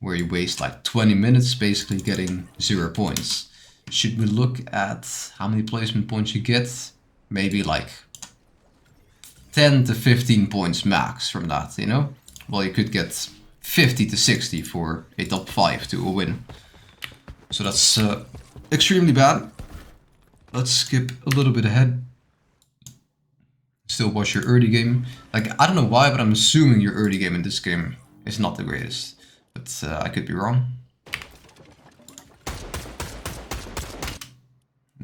where you waste like 20 minutes basically getting 0 points. Should we look at how many placement points you get? Maybe like 10 to 15 points max from that, you know? Well, you could get 50 to 60 for a top 5 to a win. So that's extremely bad. Let's skip a little bit ahead. Still watch your early game. Like, I don't know why, but I'm assuming your early game in this game is not the greatest. But I could be wrong.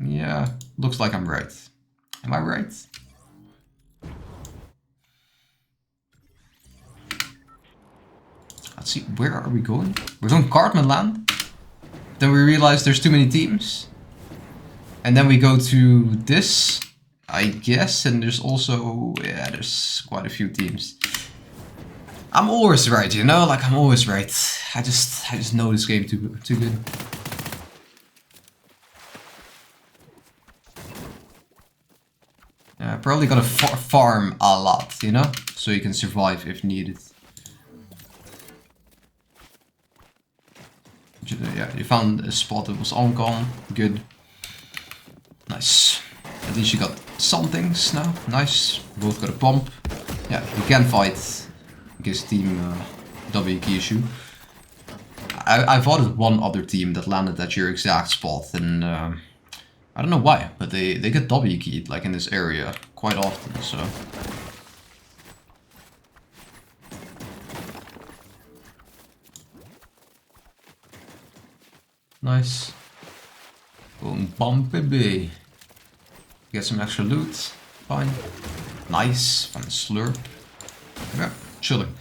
Yeah, looks like I'm right. Am I right? Let's see, where are we going? We're going Cartman Land. Then we realize there's too many teams. And then we go to this, I guess, and there's also, yeah, there's quite a few teams. I'm always right, you know, like I'm always right. I just know this game too good. Yeah, probably gonna farm a lot, you know, so you can survive if needed. Yeah, you found a spot that was on call. Good. Nice. At least you got some things now. Nice. Both got a pump. Yeah, you can fight against team W key issue. I voted one other team that landed at your exact spot, and I don't know why, but they get W keyed like in this area quite often, so. Nice. Boom, bump, baby. Get some extra loot. Fine. Nice. Fun slurp. Yeah, chilling.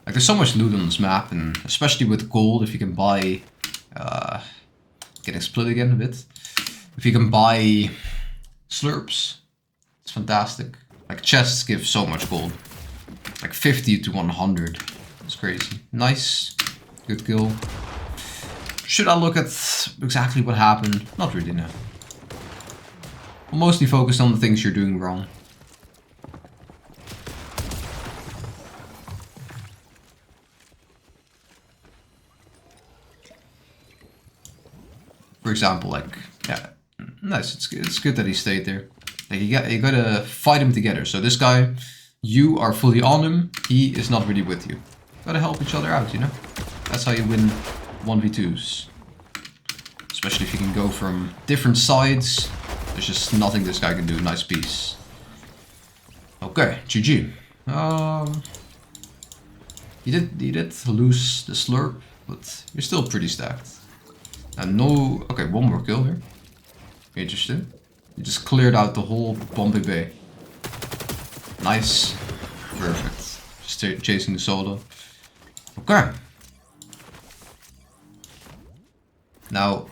Like, there's so much loot on this map, and especially with gold, if you can buy. Getting split again a bit. If you can buy slurps, it's fantastic. Like, chests give so much gold. Like 50 to 100. It's crazy. Nice. Good kill. Should I look at exactly what happened? Not really, no. I'm mostly focused on the things you're doing wrong. For example, like, yeah, nice. It's good that he stayed there. Like, you gotta fight him together. So this guy, you are fully on him. He is not really with you. Gotta help each other out, you know. That's how you win 1v2s. Especially if you can go from different sides. There's just nothing this guy can do. Nice piece. Okay, GG. You did lose the slurp, but you're still pretty stacked. And no, okay, one more kill here. Interesting. You just cleared out the whole Bombay Bay. Nice. Perfect. Just chasing the solo. Okay. Now,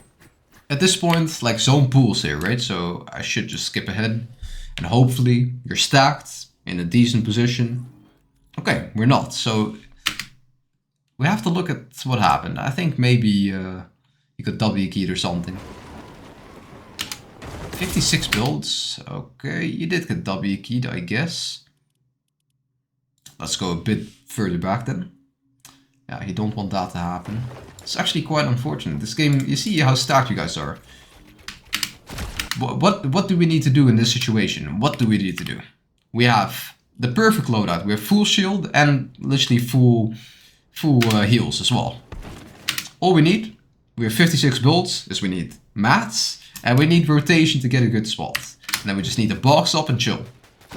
at this point, like, zone pools here, right? So I should just skip ahead. And hopefully you're stacked in a decent position. Okay, we're not. So we have to look at what happened. I think maybe you got W keyed or something. 56 builds. Okay, you did get W keyed, I guess. Let's go a bit further back then. Yeah, you don't want that to happen. It's actually quite unfortunate. This game, you see how stacked you guys are. What do we need to do in this situation? What do we need to do? We have the perfect loadout. We have full shield and literally full heals as well. All we need, we have 56 builds, is we need mats and we need rotation to get a good spot. And then we just need to box up and chill.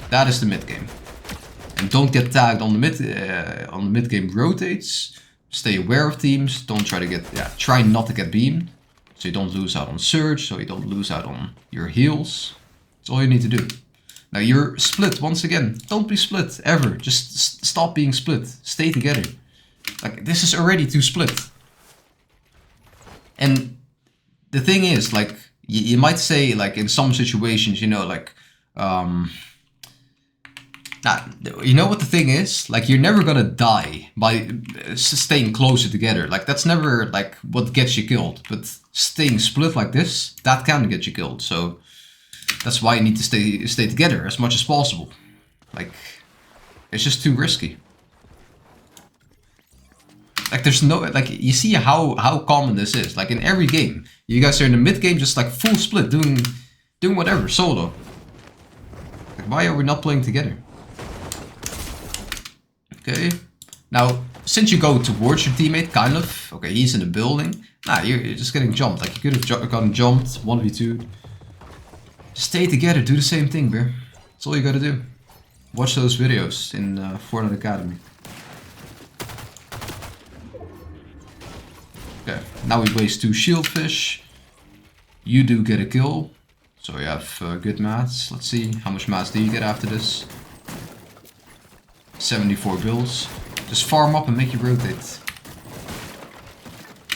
That is the mid game. And don't get tagged on the mid game rotates. Stay aware of teams. Don't try to get try not to get beamed, so you don't lose out on surge, so you don't lose out on your heals. That's all you need to do. Now you're split once again. Don't be split ever. Just stop being split. Stay together. Like, this is already too split. And the thing is, like, you might say, like, in some situations, you know, like, you know what the thing is? Like, you're never gonna die by staying closer together. Like, that's never, like, what gets you killed. But staying split like this, that can get you killed. So that's why you need to stay together as much as possible. Like, it's just too risky. Like, there's no, like, you see how common this is. Like, in every game, you guys are in the mid game, just like full split, doing whatever, solo. Like, why are we not playing together? Okay. Now, since you go towards your teammate, kind of. Okay, he's in the building. Nah, you're just getting jumped. Like, you could have gotten jumped, 1v2. Stay together, do the same thing, bro. That's all you gotta do. Watch those videos in Fortnite Academy. Okay, now we waste 2 shieldfish. You do get a kill. So you have good mats. Let's see, how much mats do you get after this? 74 bills. Just farm up and make you rotate.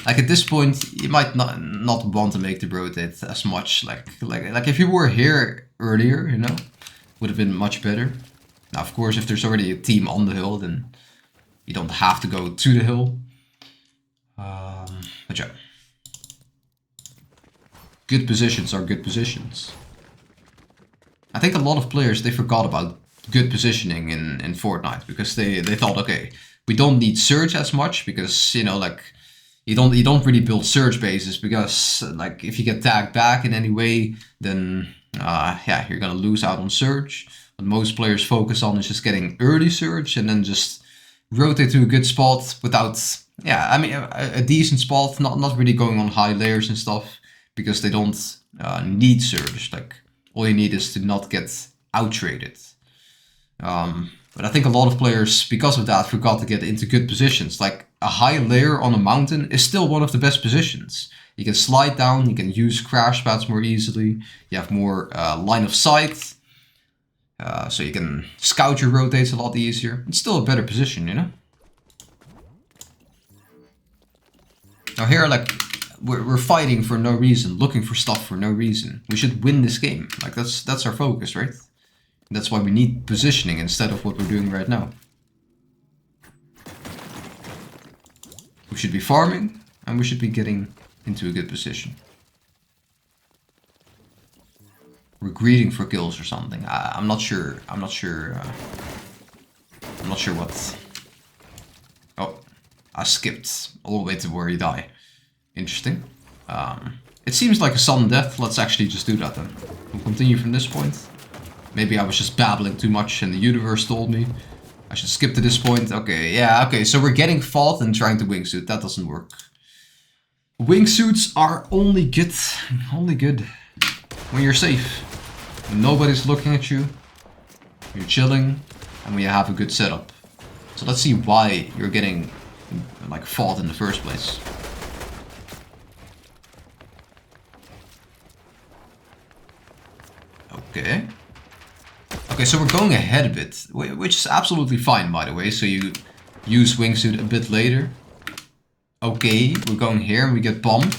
Like, at this point, you might not want to make the rotate as much. Like if you were here earlier, you know, would have been much better. Now, of course, if there's already a team on the hill, then you don't have to go to the hill. But yeah. Good positions are good positions. I think a lot of players, they forgot about good positioning in Fortnite, because they thought, okay, we don't need surge as much, because, you know, like, you don't really build surge bases, because, like, if you get tagged back in any way, then yeah, you're gonna lose out on surge. What most players focus on is just getting early surge and then just rotate to a good spot without, yeah, I mean, a decent spot, not really going on high layers and stuff, because they don't need surge. Like, all you need is to not get out-traded. But I think a lot of players, because of that, forgot to get into good positions. Like, a high layer on a mountain is still one of the best positions. You can slide down, you can use crash pads more easily, you have more line of sight, so you can scout your rotates a lot easier. It's still a better position, you know? Now here, like, we're fighting for no reason, looking for stuff for no reason. We should win this game. Like, that's our focus, right? That's why we need positioning instead of what we're doing right now. We should be farming, and we should be getting into a good position. We're greeting for kills or something. I'm not sure. I'm not sure what. Oh, I skipped all the way to where you die. Interesting. It seems like a sudden death. Let's actually just do that then. We'll continue from this point. Maybe I was just babbling too much and the universe told me I should skip to this point. Okay, yeah, okay, so we're getting fought and trying to wingsuit. That doesn't work. Wingsuits are only good when you're safe. When nobody's looking at you, you're chilling, and when you have a good setup. So let's see why you're getting, like, fought in the first place. Okay. Okay, so we're going ahead a bit, which is absolutely fine, by the way. So you use wingsuit a bit later. Okay, we're going here and we get bombed.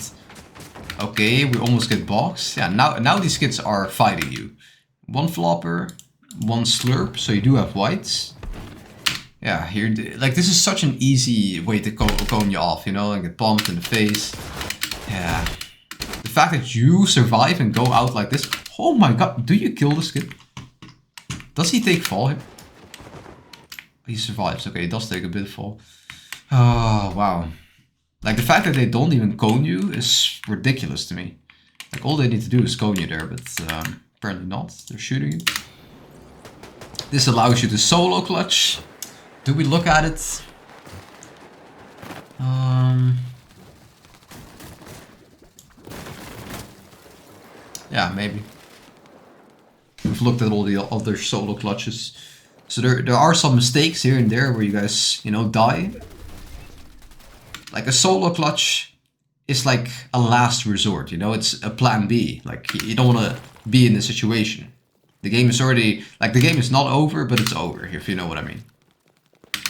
Okay, we almost get boxed. Yeah, now these kids are fighting you. One flopper, one slurp, so you do have whites. Yeah, here, like, this is such an easy way to cone you off, you know, and get bombed in the face. Yeah. The fact that you survive and go out like this. Oh my god, do you kill this kid? Does he take fall here? He survives. Okay, he does take a bit of fall. Oh, wow. Like, the fact that they don't even cone you is ridiculous to me. Like, all they need to do is cone you there, but apparently not. They're shooting you. This allows you to solo clutch. Do we look at it? Yeah, maybe. We've looked at all the other solo clutches. So there are some mistakes here and there where you guys, you know, die. Like a solo clutch is like a last resort, you know, it's a plan B. Like you don't want to be in this situation. The game is already, like the game is not over, but it's over, if you know what I mean.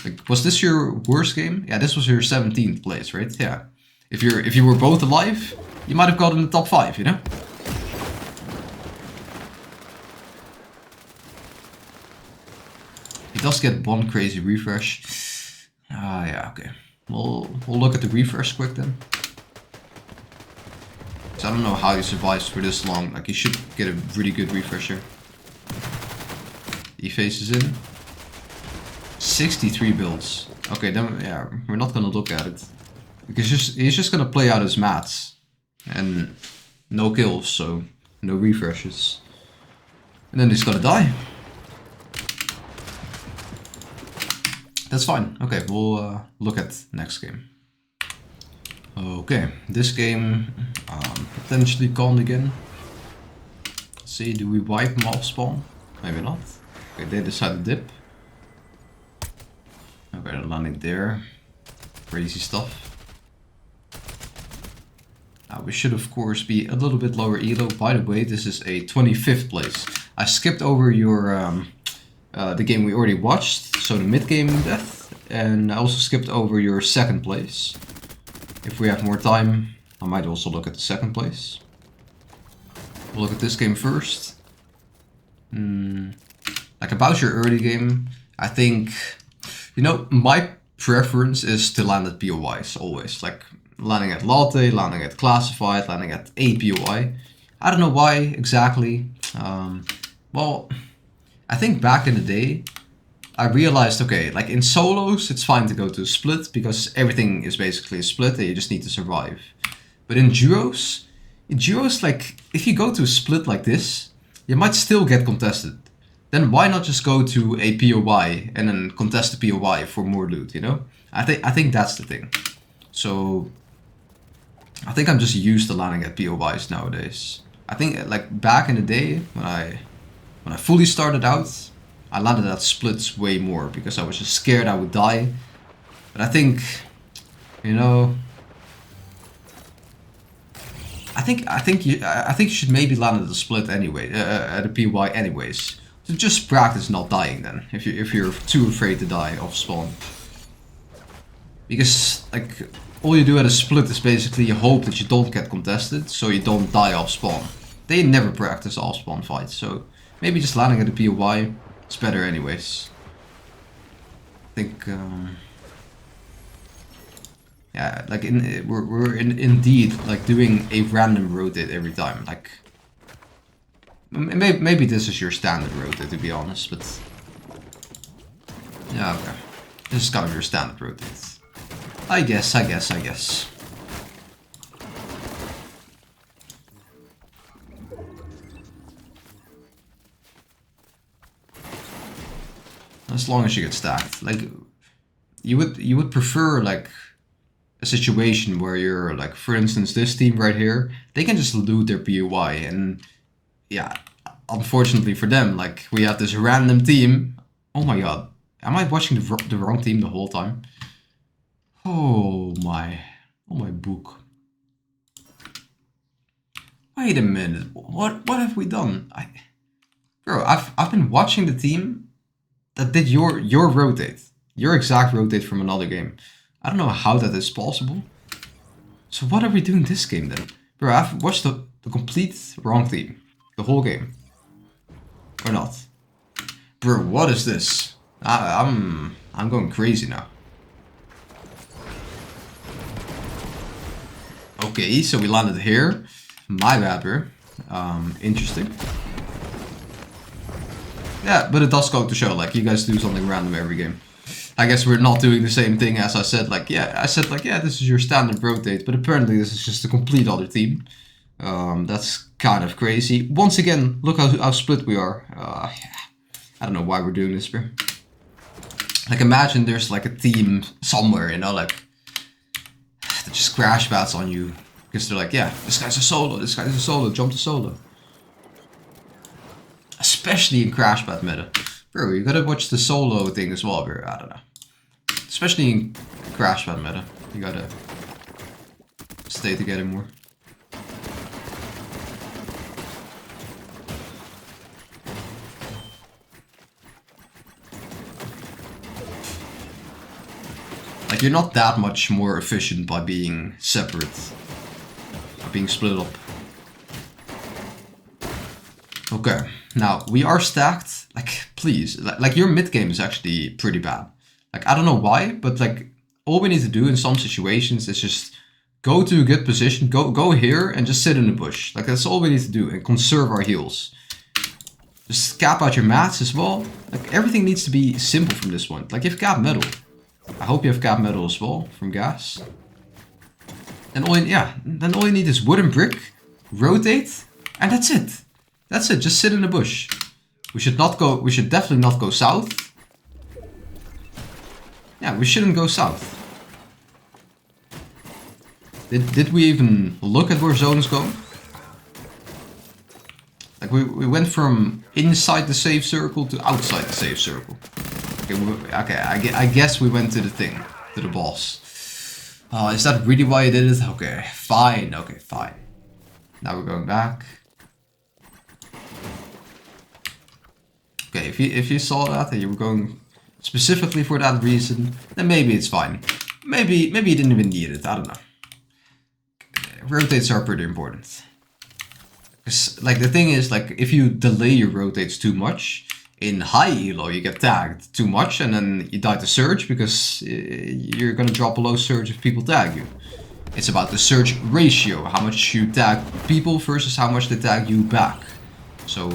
Like, was this your worst game? Yeah, this was your 17th place, right? Yeah. If you were both alive, you might have gotten the top 5, you know? He does get one crazy refresh. Ah, yeah, okay. We'll look at the refresh quick then. So I don't know how he survives for this long. Like, he should get a really good refresh here. He faces in. 63 builds. Okay, then yeah, we're not gonna look at it. Because he's just gonna play out his mats. And no kills, so no refreshes. And then he's gonna die. That's fine. Okay, we'll look at next game. Okay, this game potentially conned again. Let's see, do we wipe them off spawn? Maybe not. Okay, they decide to dip. Okay, they're landing there. Crazy stuff. We should of course be a little bit lower elo. By the way, this is a 25th place. I skipped over your the game we already watched, so the mid-game death, and I also skipped over your second place. If we have more time, I might also look at the second place. We'll look at this game first. Like about your early game, I think, you know, my preference is to land at POIs always. Like landing at latte, landing at classified, landing at a POI. I don't know why exactly. Well, I think back in the day, I realized, okay, like in solos, it's fine to go to a split because everything is basically a split and you just need to survive. But in duos, like, if you go to a split like this, you might still get contested. Then why not just go to a POI and then contest the POI for more loot, you know? I think that's the thing. So, I think I'm just used to landing at POIs nowadays. I think, like, back in the day, when I fully started out, I landed at splits way more because I was just scared I would die. But I think, you know, I think you should maybe land at a split anyway, at a PY anyways. So just practice not dying then, if you're too afraid to die off spawn. Because like all you do at a split is basically you hope that you don't get contested, so you don't die off spawn. They never practice off spawn fights, so maybe just landing at a POI. It's better anyways. I think, yeah, like we're indeed like doing a random rotate every time. Like, maybe this is your standard rotate, to be honest, but yeah, okay. This is kind of your standard rotate. I guess. As long as you get stacked, like you would prefer like a situation where you're like, for instance, this team right here, they can just loot their POI, and yeah, unfortunately for them, like we have this random team. Oh my god, am I watching the wrong team the whole time? Oh my book. Wait a minute, what have we done? Bro, I've been watching the team that did your rotate. Your exact rotate from another game. I don't know how that is possible. So what are we doing this game then? Bro, I've watched the complete wrong team. The whole game. Or not. Bro, what is this? I'm going crazy now. Okay, so we landed here. My bad, bro. Interesting. Yeah, but it does go to show, like, you guys do something random every game. I guess we're not doing the same thing as I said, like, yeah, this is your standard rotate, but apparently this is just a complete other team. That's kind of crazy. Once again, look how split we are. I don't know why we're doing this, bro. Like, imagine there's, like, a team somewhere, you know, like, that just crash bats on you. Because they're like, yeah, this guy's a solo, jump to solo. Especially in crash bat meta. Bro, you gotta watch the solo thing as well, bro. I don't know. Especially in Crash Pad meta. You gotta stay together more. Like, you're not that much more efficient by being separate. By being split up. Okay, now, we are stacked. Like, please. Like, your mid game is actually pretty bad. Like, I don't know why, but like, all we need to do in some situations is just go to a good position, go here, and just sit in the bush. Like, that's all we need to do, and conserve our heals. Just cap out your mats as well. Like, everything needs to be simple from this one. Like, you have cap metal. I hope you have cap metal as well, from gas. And then all you need is wooden brick, rotate, and that's it. That's it, just sit in the bush. We should definitely not go south. Yeah, we shouldn't go south. Did we even look at where zones go? Like, we went from inside the safe circle to outside the safe circle. Okay, I guess we went to the thing, to the boss. Is that really why you did it? Okay, fine, fine. Now we're going back. Okay, if you saw that and you were going specifically for that reason, then maybe it's fine. Maybe you didn't even need it, I don't know. Rotates are pretty important. Because, like, the thing is, like, if you delay your rotates too much, in high elo you get tagged too much and then you die to surge because you're gonna drop below surge if people tag you. It's about the surge ratio, how much you tag people versus how much they tag you back. So,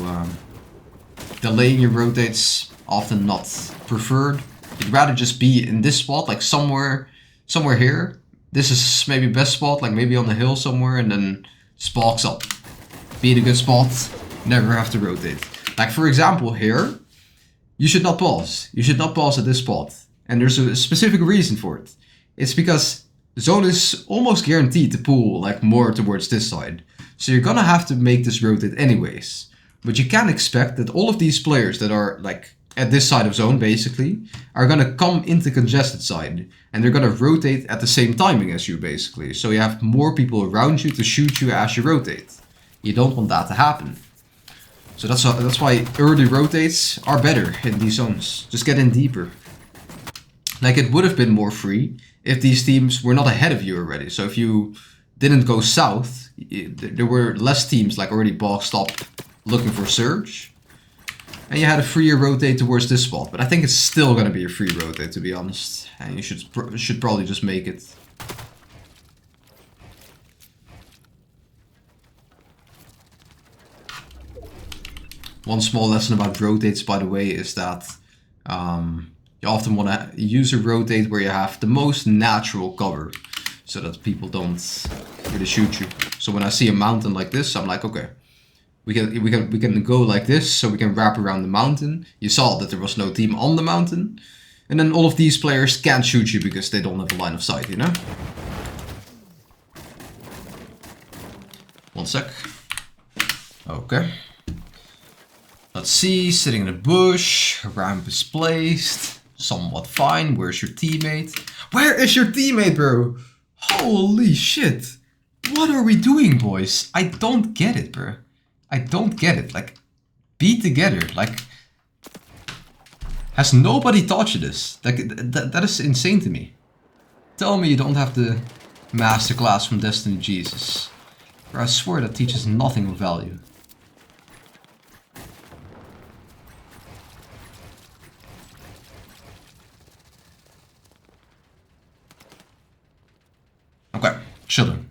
delaying your rotates, often not preferred. You'd rather just be in this spot, like somewhere here. This is maybe best spot, like maybe on the hill somewhere, and then sparks up. Be in a good spot, never have to rotate. Like, for example, here, you should not pause. You should not pause at this spot. And there's a specific reason for it. It's because zone is almost guaranteed to pull, like, more towards this side. So you're gonna have to make this rotate anyways. But you can expect that all of these players that are, like, at this side of zone, basically, are gonna come into congested side. And they're gonna rotate at the same timing as you, basically. So you have more people around you to shoot you as you rotate. You don't want that to happen. So that's why early rotates are better in these zones. Just get in deeper. Like, it would have been more free if these teams were not ahead of you already. So if you didn't go south, there were less teams like already boxed up looking for surge. And you had a freer rotate towards this spot. But I think it's still going to be a free rotate, to be honest. And you should probably just make it. One small lesson about rotates, by the way, is that you often want to use a rotate where you have the most natural cover, so that people don't really shoot you. So when I see a mountain like this, I'm like, okay, we can go like this, so we can wrap around the mountain. You saw that there was no team on the mountain, and then all of these players can't shoot you because they don't have a line of sight, you know? One sec. Okay. Let's see, sitting in a bush, ramp is placed, somewhat fine. Where's your teammate? Where is your teammate, bro? Holy shit. What are we doing, boys? I don't get it, bro. I don't get it. Like, be together. Like, has nobody taught you this? Like, that is insane to me. Tell me you don't have the masterclass from Destiny Jesus. Bro, I swear that teaches nothing of value. Okay, chilling.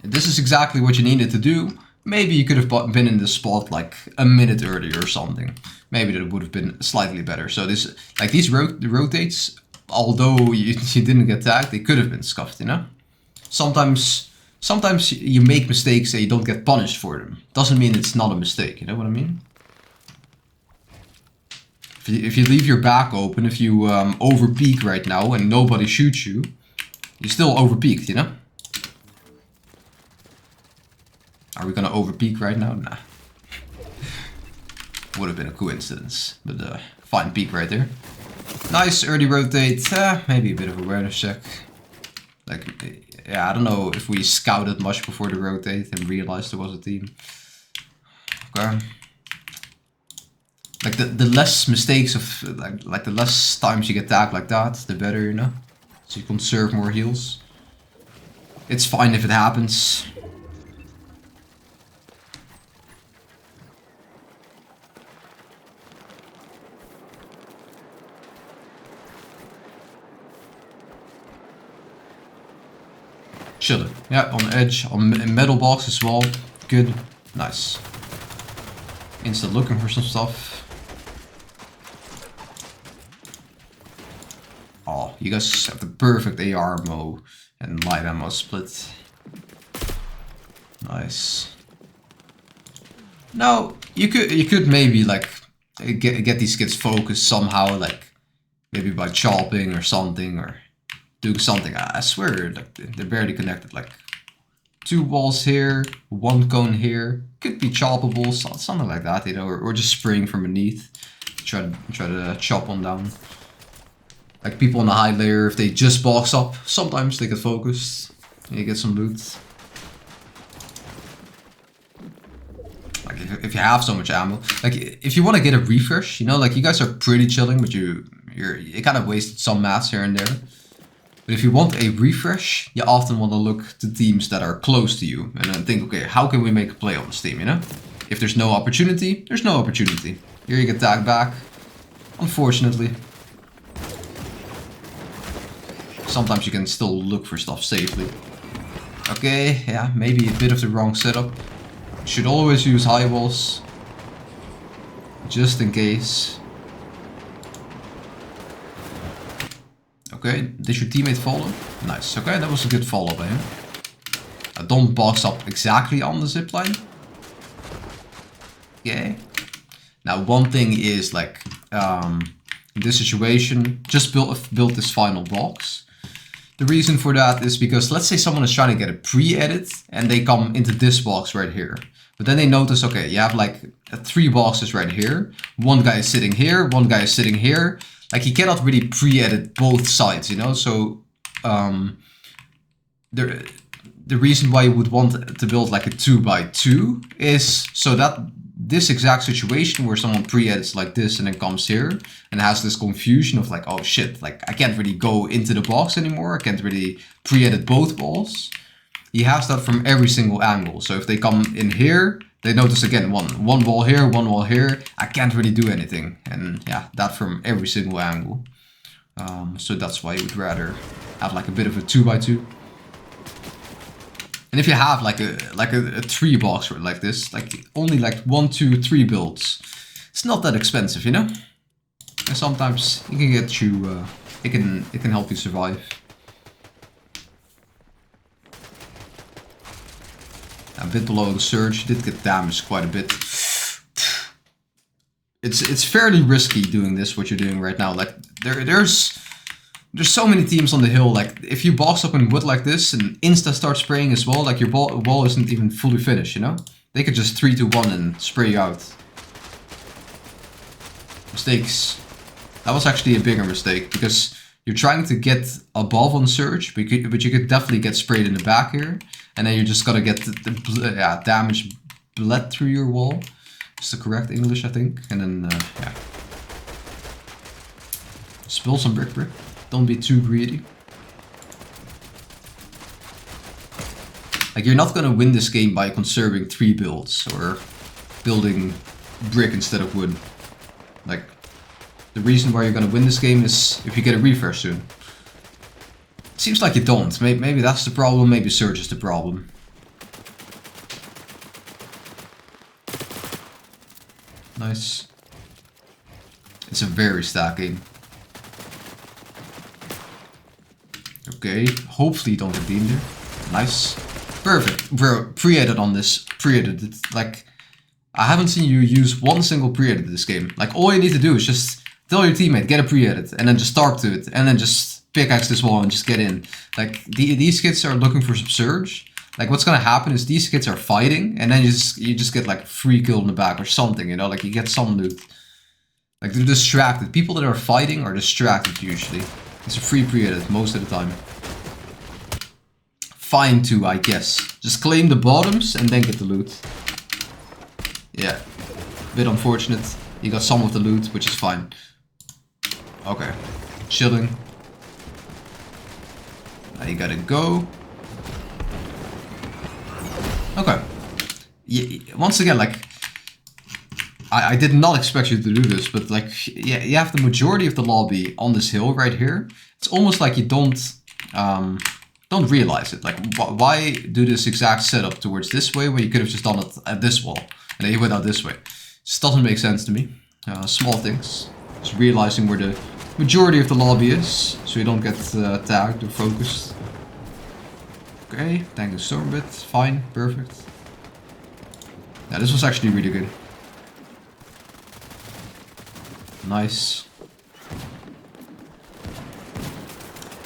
This is exactly what you needed to do. Maybe you could have been in this spot like a minute earlier or something. Maybe that would have been slightly better. So this, like these rotates, although you didn't get tagged, they could have been scuffed, you know? Sometimes you make mistakes and you don't get punished for them. Doesn't mean it's not a mistake, you know what I mean? If you leave your back open, if you over peek right now and nobody shoots you, you're still over peaked, you know? Are we gonna over peak right now? Nah. would have been a coincidence. But fine peek right there. Nice early rotate. Maybe a bit of awareness check. Like, yeah, I don't know if we scouted much before the rotate and realized there was a team. Okay. Like the less mistakes of like the less times you get tagged like that, the better, you know. So you conserve more heals. It's fine if it happens. Chilling. Yeah, on edge, on metal box as well. Good. Nice. Insta looking for some stuff. Oh, you guys have the perfect AR ammo and light ammo split. Nice. No, you could maybe like get these kids focused somehow, like maybe by chopping or something, or doing something. I swear, like they're barely connected. Like 2 walls here, 1 cone here. Could be choppable, something like that, you know, or just spraying from beneath. Try to chop one down. Like people on the high layer, if they just box up, sometimes they get focused and you get some loot. Like if you have so much ammo, like if you want to get a refresh, you know, like you guys are pretty chilling, but you kind of wasted some mats here and there. But if you want a refresh, you often want to look to teams that are close to you and then think, okay, how can we make a play on this team, you know? If there's no opportunity, there's no opportunity. Here you get tagged back, unfortunately. Sometimes you can still look for stuff safely. Okay, yeah, maybe a bit of the wrong setup. Should always use high walls. Just in case. Okay, did your teammate follow? Nice, okay, that was a good follow by him. Don't box up exactly on the zipline. Okay. Now one thing is like, in this situation, just build this final box. The reason for that is because let's say someone is trying to get a pre-edit and they come into this box right here. But then they notice, okay, you have like 3 boxes right here. One guy is sitting here, one guy is sitting here. Like he cannot really pre-edit both sides, you know? So the reason why you would want to build like a 2x2 is so that this exact situation where someone pre-edits like this and then comes here and has this confusion of like, oh shit, like I can't really go into the box anymore. I can't really pre-edit both walls. He has that from every single angle. So if they come in here, they notice again, one wall here, one wall here. I can't really do anything. And yeah, that from every single angle. So that's why you would rather have like a bit of a 2x2. And if you have like a 3 box like this, like only like 1, 2, 3 builds, it's not that expensive, you know. And sometimes it can get you, it can help you survive. A bit below the surge, did get damaged quite a bit. It's fairly risky doing this, what you're doing right now. Like there's so many teams on the hill. Like if you box up in wood like this and insta start spraying as well, like your wall isn't even fully finished, you know? They could just 3-2-1 and spray you out. Mistakes. That was actually a bigger mistake because you're trying to get above on surge, but you could definitely get sprayed in the back here. And then you just gotta get the damage bled through your wall. It's the correct English, I think. And then, yeah. Spill some brick. Don't be too greedy. Like you're not gonna win this game by conserving 3 builds or building brick instead of wood. Like the reason why you're gonna win this game is if you get a refresh soon. Seems like you don't. Maybe that's the problem, maybe surge is the problem. Nice. It's a very stack game. Okay, hopefully you don't get deemed there. Nice. Perfect. Bro, pre-edit on this. Pre-edited. Like, I haven't seen you use one single pre-edit in this game. Like, all you need to do is just tell your teammate, get a pre-edit, and then just talk to it, and then just pickaxe this wall and just get in. Like, these kids are looking for some surge, like what's gonna happen is these kids are fighting, and then you just get like free kill in the back or something, you know, like you get some loot. Like they're distracted. People that are fighting are distracted usually. It's a free pre-edit most of the time. Fine too, I guess. Just claim the bottoms and then get the loot. Yeah, bit unfortunate. You got some of the loot, which is fine. Okay, chilling. Now you gotta go. Okay. Yeah, once again, like, I did not expect you to do this, but like, yeah, you have the majority of the lobby on this hill right here. It's almost like you don't realize it. Like, why do this exact setup towards this way when you could have just done it at this wall and then you went out this way? Just doesn't make sense to me. Small things. Just realizing where the majority of the lobby is, so you don't get tagged or focused. Okay, thank you so much. Fine, perfect. Yeah, this was actually really good. Nice.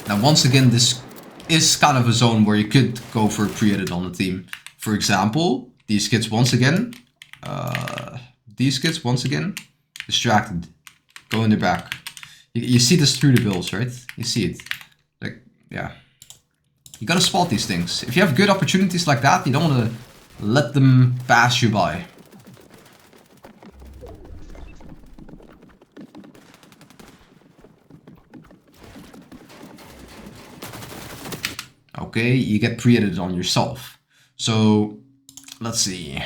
Now once again, this is kind of a zone where you could go for a pre-edit on the team. For example, these kids once again, distracted, go in the back. You see this through the bills, right? You see it. Like, yeah. You gotta spot these things. If you have good opportunities like that, you don't want to let them pass you by. Okay, you get pre-edited on yourself. So, let's see.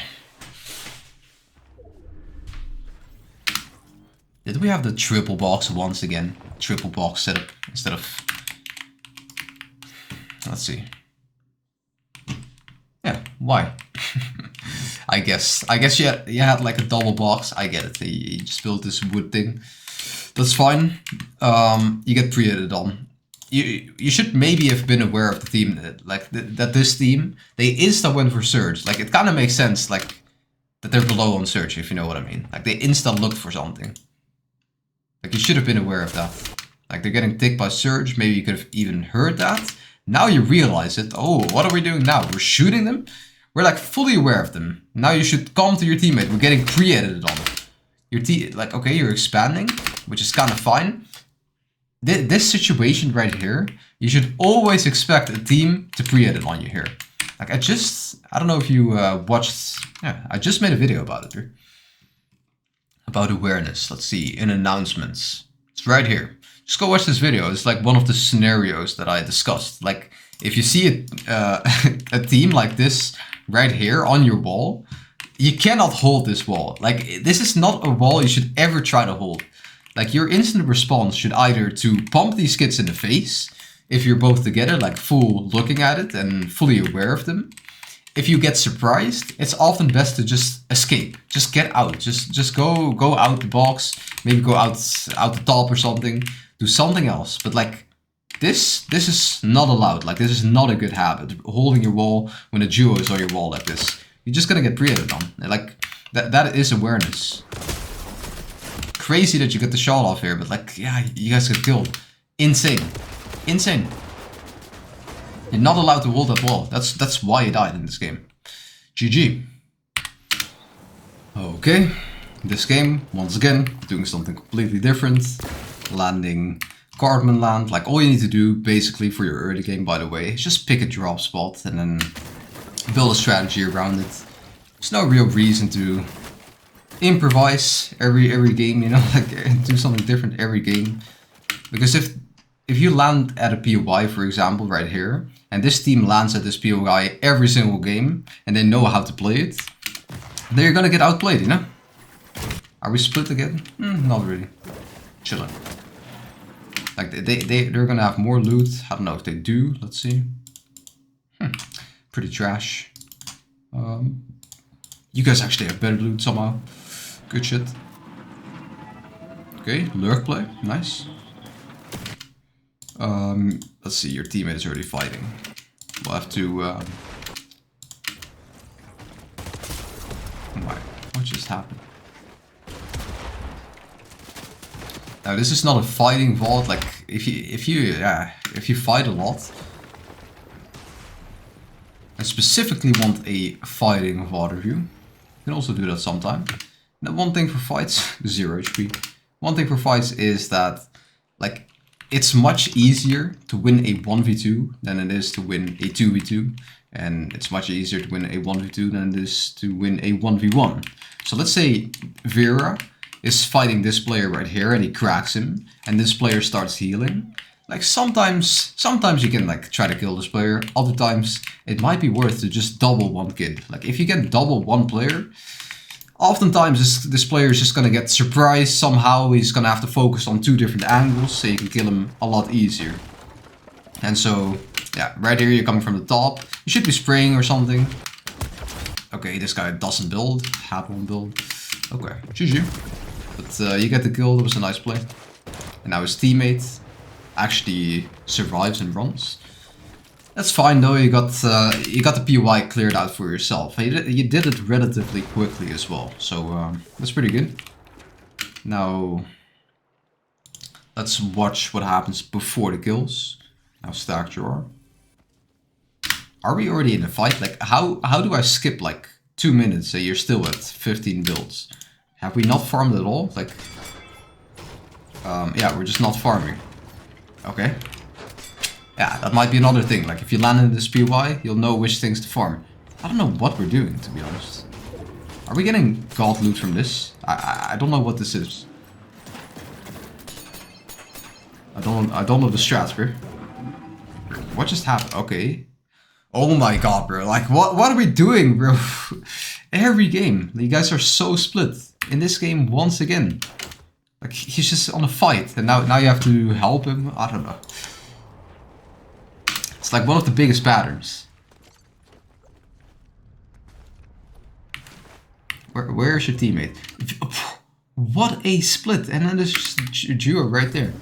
Did we have the triple box once again? Triple box setup instead of... Let's see. Yeah, why? I guess you had like a double box. I get it. You just built this wood thing. That's fine. You get pre-edited on. You should maybe have been aware of the team that this team, they insta went for Surge. Like it kind of makes sense, like that they're below on Surge, if you know what I mean. Like they insta looked for something. Like you should have been aware of that. Like they're getting ticked by Surge. Maybe you could have even heard that. Now you realize it. Oh, what are we doing now? We're shooting them. We're like fully aware of them. Now you should come to your teammate. We're getting pre-edited on. Your like okay, you're expanding, which is kind of fine. This situation right here, you should always expect a team to pre-edit on you here. Like I don't know if you watched, yeah, I just made a video about it here. About awareness. Let's see, in announcements. It's right here. Just go watch this video. It's like one of the scenarios that I discussed. Like if you see a team like this right here on your wall, you cannot hold this wall. Like this is not a wall you should ever try to hold. Like your instant response should either to pump these kids in the face, if you're both together, like full looking at it and fully aware of them. If you get surprised, it's often best to just escape. Just get out. Just go out the box. Maybe go out the top or something. Do something else. But like this is not allowed. Like this is not a good habit. Holding your wall when a duo is on your wall like this. You're just gonna get pre-edited on. Like that is awareness. Crazy that you get the shot off here, but like, yeah, you guys get killed. Insane. Insane. You're not allowed to hold that wall. That's why you died in this game. GG. Okay. This game, once again, doing something completely different. Landing Cartman land. Like all you need to do basically for your early game, by the way, is just pick a drop spot and then build a strategy around it. There's no real reason to improvise every game, you know, like do something different every game. Because if you land at a POI, for example, right here, and this team lands at this POI every single game, and they know how to play it, then you're gonna get outplayed, you know? Are we split again? Not really. Chilling. Like they're gonna have more loot. I don't know if they do. Let's see. Pretty trash. You guys actually have better loot somehow. Good shit. Okay, lurk play, nice. Let's see, your teammate is already fighting. We'll have to... What just happened? Now this is not a fighting VOD. Like if you fight a lot, I specifically want a fighting VOD review. You can also do that sometime. Now, one thing for fights, 0 HP. One thing for fights is that, like, it's much easier to win a 1v2 than it is to win a 2v2. And it's much easier to win a 1v2 than it is to win a 1v1. So let's say Vera is fighting this player right here and he cracks him and this player starts healing. Like sometimes you can like try to kill this player. Other times it might be worth to just double one kid. Like if you can double one player, oftentimes this player is just gonna get surprised somehow. He's gonna have to focus on 2 different angles so you can kill him a lot easier. And so, yeah, right here you're coming from the top. You should be spraying or something. Okay, this guy doesn't build. Had one build. Okay, GG. But you get the kill. That was a nice play. And now his teammate actually survives and runs. That's fine though. You got the POI cleared out for yourself. You did it relatively quickly as well. So that's pretty good. Now let's watch what happens before the kills. Now stack drawer. Are we already in a fight? Like how do I skip like 2 minutes and you're still at 15 builds? Have we not farmed at all? Like yeah, we're just not farming. Okay. Yeah, that might be another thing. Like if you land in this POI, you'll know which things to farm. I don't know what we're doing, to be honest. Are we getting god loot from this? I don't know what this is. I don't know the strats, bro. What just happened? Okay. Oh my god, bro. Like what are we doing, bro? Every game. You guys are so split. In this game once again. Like he's just on a fight and now you have to help him. I don't know. It's like one of the biggest patterns. Where is your teammate? What a split. And then there's just a duo right there.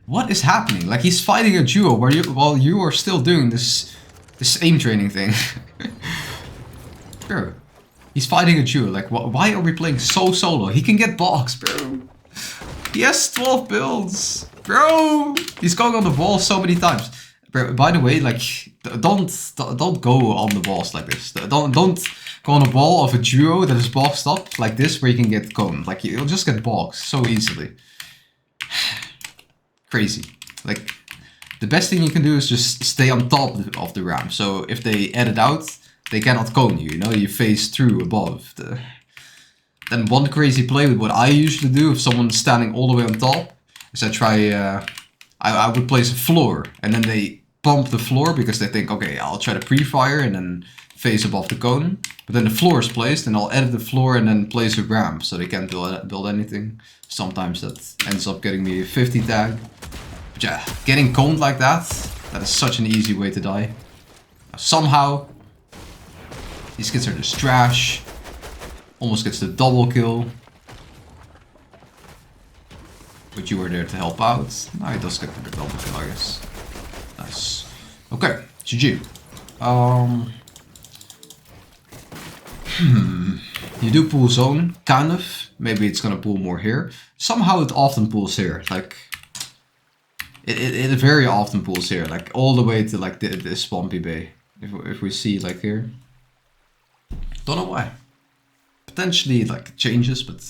What is happening? Like he's fighting a duo while you are still doing this aim training thing. Bro. He's fighting a duo. Like why are we playing so solo? He can get boxed, bro. He has 12 builds. Bro. He's going on the wall so many times. Bro, by the way, like don't go on the walls like this. Don't go on a wall of a duo that is boxed up like this where you can get coned. Like you'll just get boxed so easily. Crazy. Like the best thing you can do is just stay on top of the ramp. So if they edit out, they cannot cone you. You know, you face through above. Then one crazy play with what I usually do if someone's standing all the way on top is I try. I would place a floor and then they bump the floor because they think, okay, I'll try to pre-fire and then face above the cone. But then the floor is placed and I'll edit the floor and then place a ramp so they can't build anything. Sometimes that ends up getting me a 50 tag. But yeah, getting coned like that is such an easy way to die. Somehow, these kids are just trash. Almost gets the double kill. But you were there to help out. Nah, he does get the double kill, I guess. Nice. Okay, GG. You do pull zone, kind of. Maybe it's gonna pull more here. Somehow it often pulls here. Like it very often pulls here, like all the way to like this Swampy Bay. If we see like here. Don't know why. Potentially like changes, but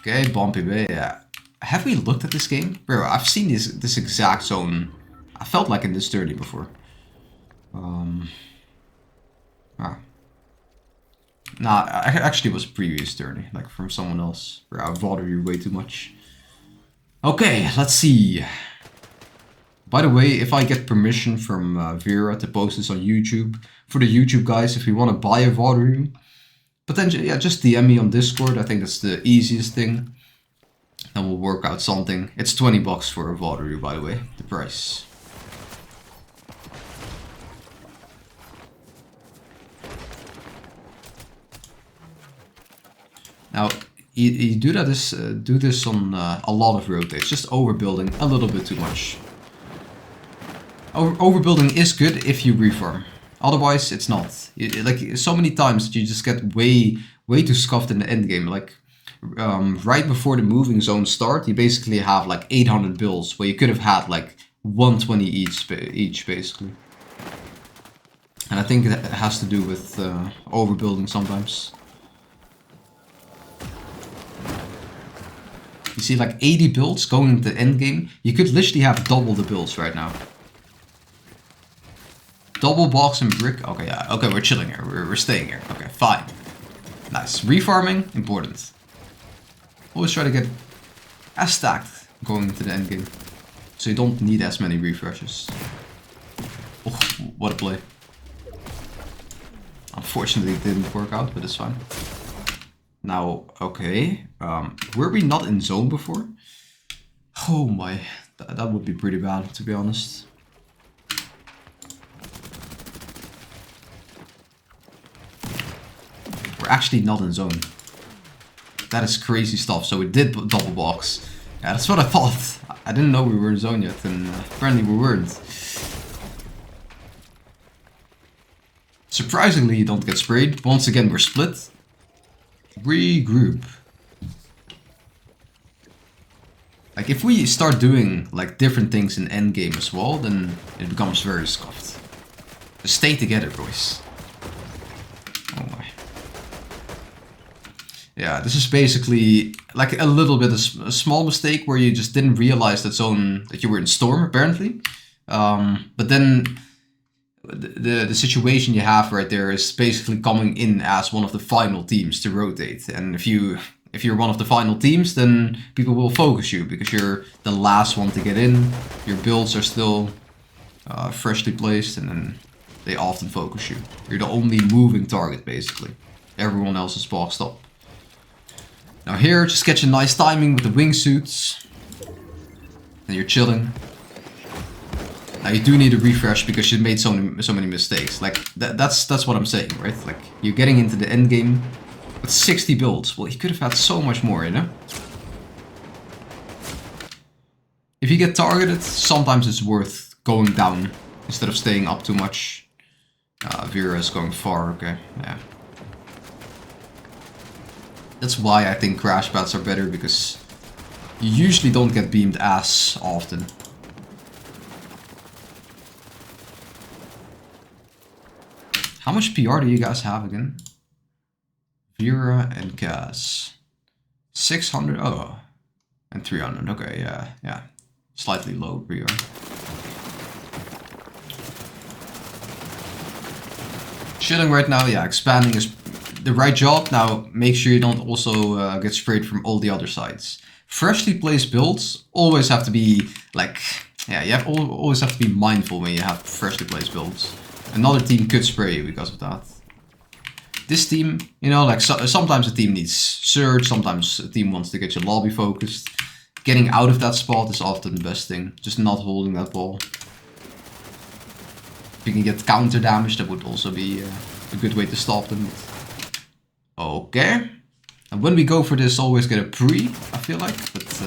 okay, Bumpy Bay, yeah. Have we looked at this game? Bro, I've seen this exact zone. I felt like in this 30 before. Nah, actually it was previous 30, like from someone else. Bro, I bother you way too much. Okay, let's see. By the way, if I get permission from Vera to post this on YouTube, for the YouTube guys, if you want to buy a VOD review, potentially, yeah, just DM me on Discord. I think that's the easiest thing. And we'll work out something. It's 20 bucks for a VOD review, by the way, the price. Now, you do this on a lot of rotates, just overbuilding a little bit too much. Overbuilding is good if you reform. Otherwise, it's not. Like so many times, you just get way too scuffed in the end game. Like right before the moving zones start, you basically have like 800 builds, where you could have had like 120 each basically. And I think that has to do with overbuilding sometimes. You see, like 80 builds going into endgame. You could literally have double the builds right now. Double box and brick. Okay, yeah. Okay, we're chilling here. We're staying here. Okay, fine. Nice. Refarming, important. Always try to get as stacked going into the endgame. So you don't need as many refreshes. Oh, what a play. Unfortunately, it didn't work out, but it's fine. Now, okay. Were we not in zone before? Oh my. That would be pretty bad, to be honest. We're actually not in zone. That is crazy stuff. So we did double box. Yeah, that's what I thought. I didn't know we were in zone yet, and apparently we weren't. Surprisingly, you don't get sprayed. Once again, we're split. Regroup. Like, if we start doing, like, different things in endgame as well, then it becomes very scuffed. Just stay together, boys. Oh my. Yeah, this is basically like a little bit a small mistake where you just didn't realize that you were in storm apparently. But then the situation you have right there is basically coming in as one of the final teams to rotate. And if you're one of the final teams, then people will focus you because you're the last one to get in. Your builds are still freshly placed, and then they often focus you. You're the only moving target basically. Everyone else is boxed up. Now here, just get your nice timing with the wingsuits. And you're chilling. Now you do need a refresh because you made so many mistakes. Like, that's what I'm saying, right? Like, you're getting into the end game with 60 builds. Well, you could have had so much more, you know? If you get targeted, sometimes it's worth going down instead of staying up too much. Vera is going far, okay, yeah. That's why I think crash pads are better, because you usually don't get beamed as often. How much PR do you guys have again? Vera and Kaz. 600, oh. And 300, okay, yeah. Slightly low PR. Chilling right now, yeah, expanding is the right job. Now, make sure you don't also get sprayed from all the other sides. Freshly placed builds always have to be, like, yeah, you always have to be mindful when you have freshly placed builds. Another team could spray you because of that. This team, you know, like, sometimes a team needs surge, sometimes a team wants to get your lobby focused. Getting out of that spot is often the best thing, just not holding that ball. If you can get counter damage, that would also be a good way to stop them. Okay. And when we go for this, always get a pre, I feel like. But,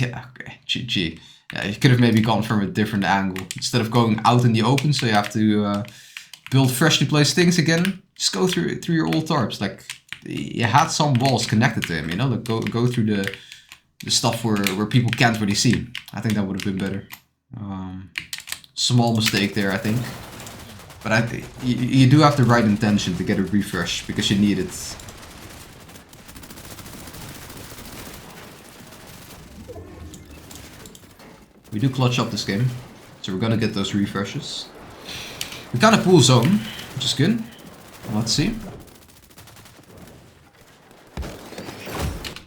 yeah, okay. GG. Yeah, you could have maybe gone from a different angle. Instead of going out in the open, so you have to build freshly placed things again. Just go through your old tarps. Like, you had some walls connected to him, you know? Like, go through the stuff where people can't really see. I think that would have been better. Small mistake there, I think. But you do have the right intention to get a refresh, because you need it. We do clutch up this game, so we're gonna get those refreshes. We kind of pull zone, which is good. Let's see.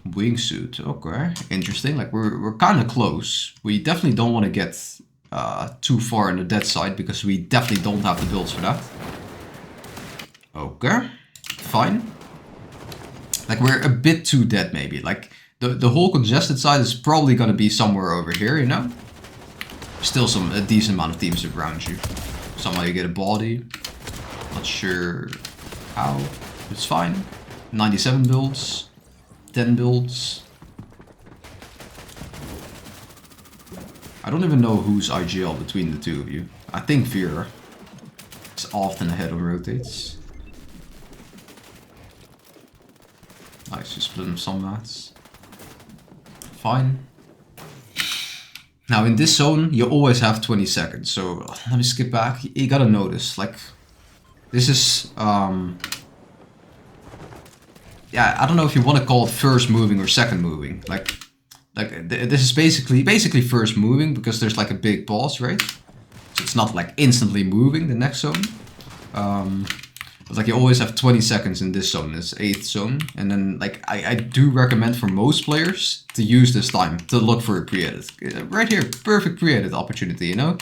Wingsuit, okay, interesting. Like, we're kind of close. We definitely don't want to get too far on the dead side, because we definitely don't have the builds for that. Okay, fine. Like, we're a bit too dead maybe. Like, the whole congested side is probably gonna be somewhere over here, you know? Still a decent amount of teams around you. Somehow you get a body. Not sure how. It's fine. 97 builds. 10 builds. I don't even know who's IGL between the two of you. I think Vera is often ahead on rotates. Nice, you split him some mats. Fine. Now in this zone, you always have 20 seconds. So let me skip back. You gotta notice, like, this is, yeah, I don't know if you want to call it first moving or second moving. Like this is basically first moving because there's like a big pause, right? So it's not like instantly moving the next zone. But like you always have 20 seconds in this zone, this 8th zone. And then like I do recommend for most players to use this time to look for a pre-edit. Right here, perfect pre-edit opportunity, you know?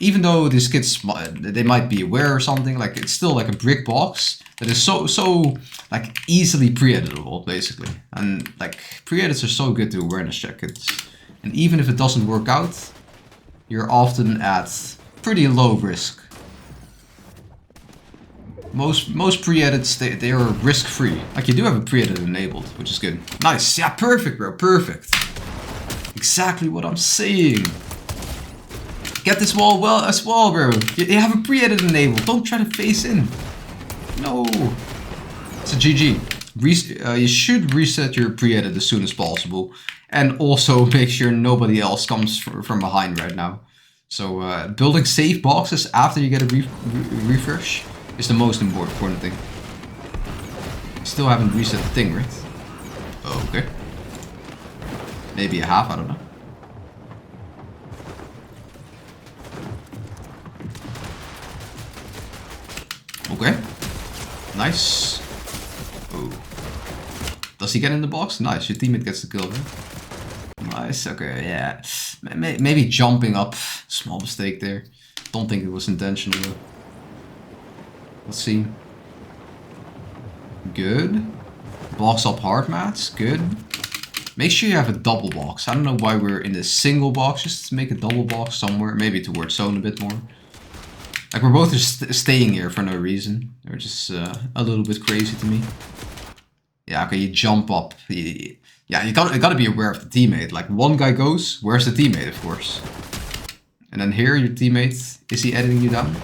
Even though these kids, they might be aware or something, like it's still like a brick box that is so like easily pre-editable, basically. And like pre-edits are so good to awareness check it. And even if it doesn't work out, you're often at pretty low risk. Most pre-edits, they are risk-free. Like you do have a pre-edit enabled, which is good. Nice, yeah, perfect, bro, perfect. Exactly what I'm saying. Get this wall well as well, bro. You have a pre-edit enabled. Don't try to face in. No. It's a GG. You should reset your pre-edit as soon as possible. And also make sure nobody else comes from behind right now. So building safe boxes after you get a refresh is the most important thing. Still haven't reset the thing, right? Oh, okay. Maybe a half, I don't know. Okay. Nice. Oh. Does he get in the box? Nice. Your teammate gets the kill, right? Nice. Okay, yeah. Maybe jumping up. Small mistake there. Don't think it was intentional, though. Let's see. Good. Box up hard mats. Good. Make sure you have a double box. I don't know why we're in a single box. Just make a double box somewhere. Maybe towards zone a bit more. Like, we're both just staying here for no reason. They're just a little bit crazy to me. Yeah, okay, you jump up. Yeah, you gotta be aware of the teammate. Like, one guy goes, where's the teammate, of course? And then here, your teammate, is he editing you down?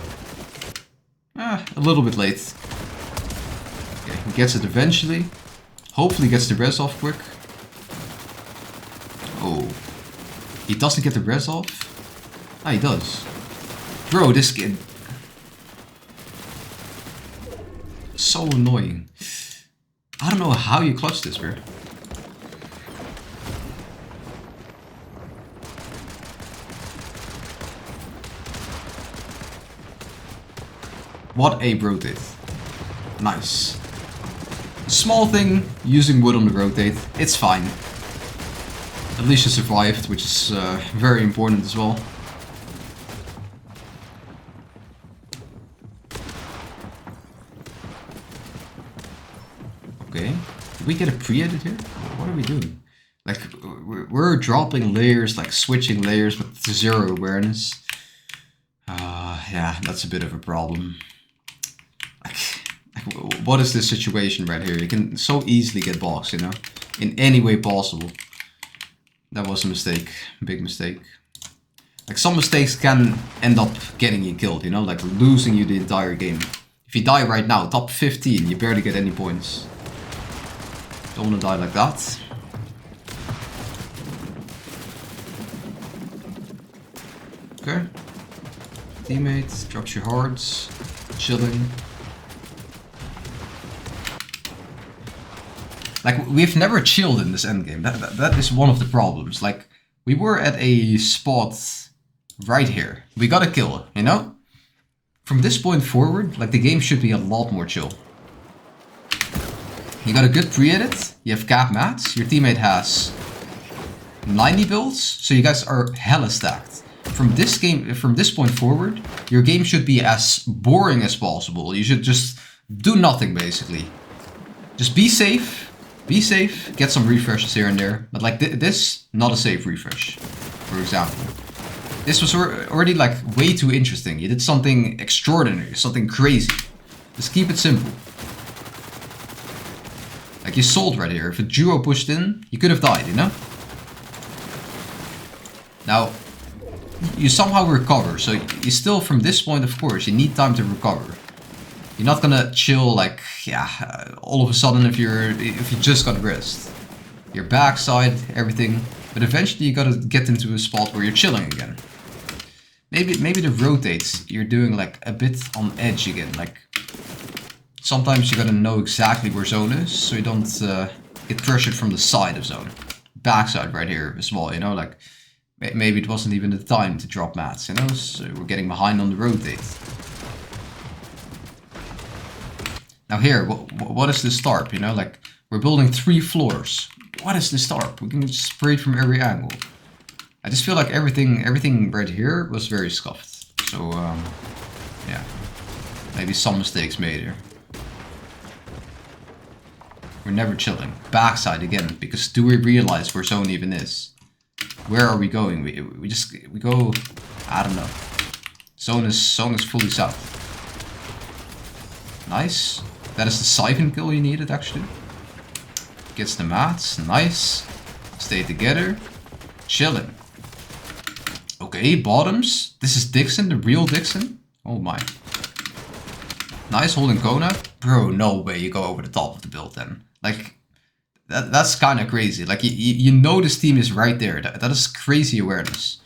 A little bit late. Okay, he gets it eventually. Hopefully gets the res off quick. Oh. He doesn't get the res off? Ah, he does. Bro, this kid. So annoying. I don't know how you clutch this, bro. What a rotate. Nice. Small thing, using wood on the rotate. It's fine. At least you survived, which is very important as well. Okay. Did we get a pre-edit here? What are we doing? Like, we're dropping layers, like switching layers with zero awareness. Yeah, that's a bit of a problem. Like, what is this situation right here? You can so easily get boxed, you know? In any way possible. That was a mistake. Big mistake. Like, some mistakes can end up getting you killed, you know? Like, losing you the entire game. If you die right now, top 15, you barely get any points. Don't want to die like that. Okay. Teammates, drops your hearts. Chilling. Like, we've never chilled in this endgame. That is one of the problems. Like, we were at a spot right here. We got a kill, you know? From this point forward, like, the game should be a lot more chill. You got a good pre-edit. You have cap mats. Your teammate has 90 builds. So you guys are hella stacked. From this point forward, your game should be as boring as possible. You should just do nothing, basically. Just be safe. Be safe, get some refreshes here and there. But like this, not a safe refresh, for example. This was already like way too interesting. You did something extraordinary, something crazy. Just keep it simple. Like, you sold right here. If a duo pushed in, you could have died, you know? Now, you somehow recover. So you still, from this point, of course, you need time to recover. You're not gonna chill like, yeah, all of a sudden if you just got rest. Your backside, everything. But eventually you gotta get into a spot where you're chilling again. Maybe the rotates, you're doing like a bit on edge again. Like sometimes you gotta know exactly where zone is, so you don't get pressured from the side of zone. Backside right here as well, you know, like maybe it wasn't even the time to drop mats, you know, so we're getting behind on the rotate. Now here, what is this tarp, you know, like we're building 3 floors. What is this tarp? We can just spray it from every angle. I just feel like everything right here was very scuffed. So, yeah, maybe some mistakes made here. We're never chilling. Backside again, because do we realize where zone even is? Where are we going? We go, I don't know. Zone is fully south. Nice. That is the siphon kill you needed actually. Gets the mats, nice. Stay together. Chilling. Okay, bottoms. This is Dixon, the real Dixon. Oh my. Nice, holding Kona. Bro, no way you go over the top of the build then. Like, that's kind of crazy. Like, you know this team is right there. That is crazy awareness.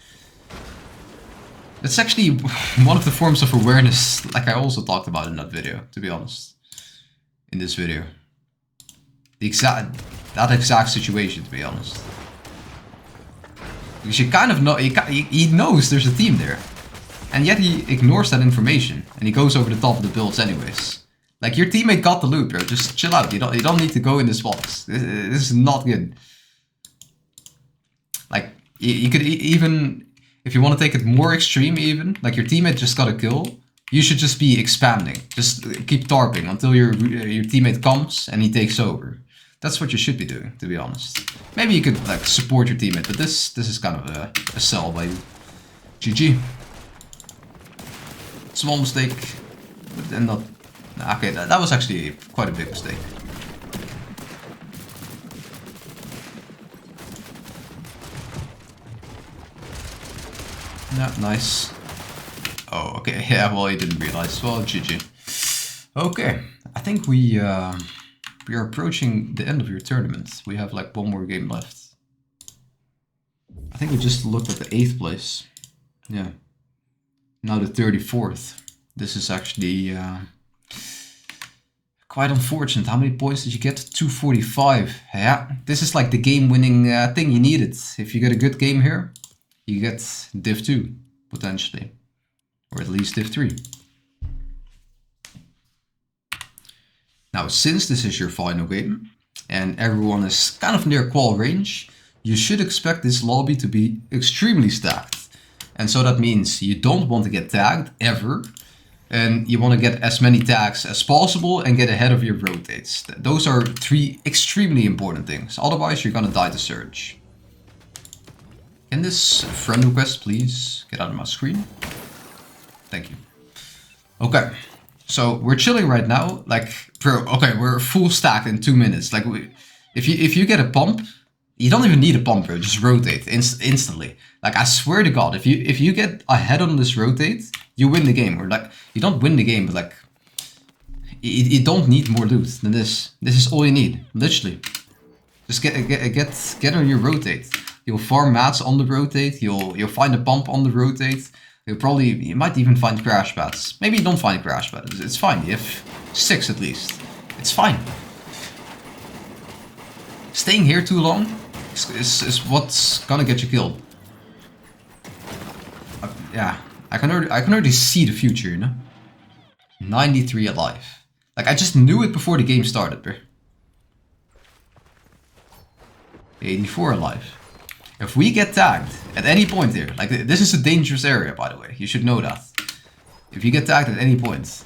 That's actually one of the forms of awareness, like I also talked about in that video, to be honest. In this video. That exact situation, to be honest. Because you kind of know, he knows there's a team there. And yet he ignores that information. And he goes over the top of the builds anyways. Like, your teammate got the loot, bro. Just chill out. You don't need to go in this box. This is not good. Like, you could even, if you want to take it more extreme even, like your teammate just got a kill, you should just be expanding. Just keep tarping until your teammate comes and he takes over. That's what you should be doing, to be honest. Maybe you could like support your teammate, but this is kind of a sell by you. GG. Small mistake, but then not. Okay, that was actually quite a big mistake. Yeah, nice. Oh, okay. Yeah, well, you didn't realize. Well, GG. Okay, I think we are approaching the end of your tournament. We have like one more game left. I think we just looked at the 8th place. Yeah. Now the 34th. This is actually quite unfortunate. How many points did you get? 245. Yeah, this is like the game-winning thing you needed. If you get a good game here, you get Div 2, potentially. Or at least Div 3. Now, since this is your final game, and everyone is kind of near qual range, you should expect this lobby to be extremely stacked. And so that means you don't want to get tagged, ever. And you want to get as many tags as possible and get ahead of your rotates. Those are 3 extremely important things. Otherwise, you're gonna die to Surge. Can this friend request please get out of my screen? Thank you. Okay, so we're chilling right now. Like, bro, okay, we're full stacked in 2 minutes. Like, if you get a pump, you don't even need a pump, bro. Just rotate instantly. Like, I swear to God, if you get ahead on this rotate, you win the game. Or like, you don't win the game, but like, you don't need more loot than this. This is all you need, literally. Just get on your rotate. You'll farm mats on the rotate. You'll find a pump on the rotate. You might even find crash pads. Maybe you don't find crash pads. It's fine. You have 6 at least. It's fine. Staying here too long is what's gonna get you killed. Yeah, I can already see the future, you know. 93 alive. Like, I just knew it before the game started, bro. 84 alive. If we get tagged at any point here, like, this is a dangerous area, by the way. You should know that. If you get tagged at any point,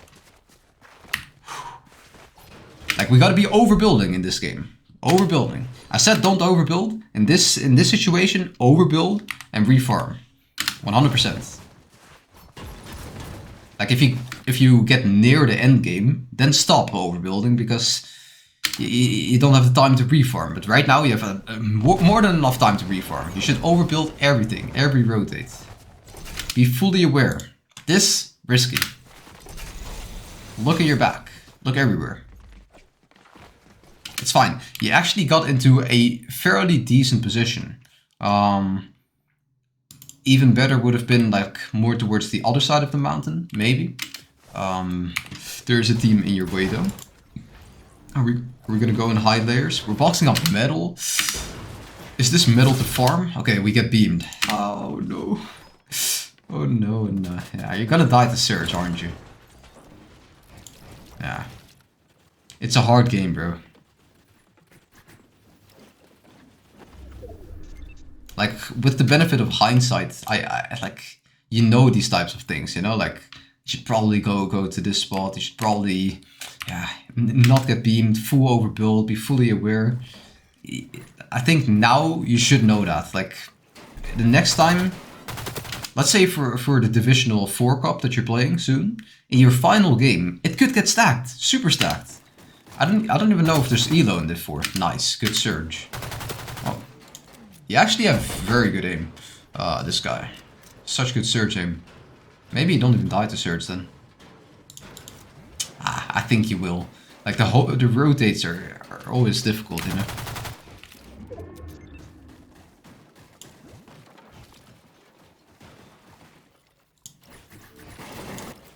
like, we gotta be overbuilding in this game. Overbuilding. I said don't overbuild. In this situation, overbuild and refarm. 100%. Like, if you get near the end game, then stop overbuilding, because you don't have the time to refarm. But right now you have more than enough time to refarm. You should overbuild everything, every rotate. Be fully aware. This, risky. Look at your back. Look everywhere. It's fine. You actually got into a fairly decent position Even better would have been like more towards the other side of the mountain, maybe. There's a team in your way though. We're gonna go in high layers. We're boxing up metal. Is this metal to farm? Okay, we get beamed. Oh no. Oh no, no. Yeah, you're gonna die to Surge, aren't you? Yeah. It's a hard game, bro. Like, with the benefit of hindsight, I like, you know these types of things, you know? Like, you should probably go to this spot. You should probably, yeah, not get beamed, full overbuild, be fully aware. I think now you should know that. Like, the next time, let's say for the Divisional 4 Cup that you're playing soon, in your final game, it could get stacked, super stacked. I don't even know if there's elo in Div 4. Nice, good surge. Oh. You actually have very good aim, this guy. Such good surge aim. Maybe you don't even die to surge then. I think you will. Like the rotates are always difficult, you know.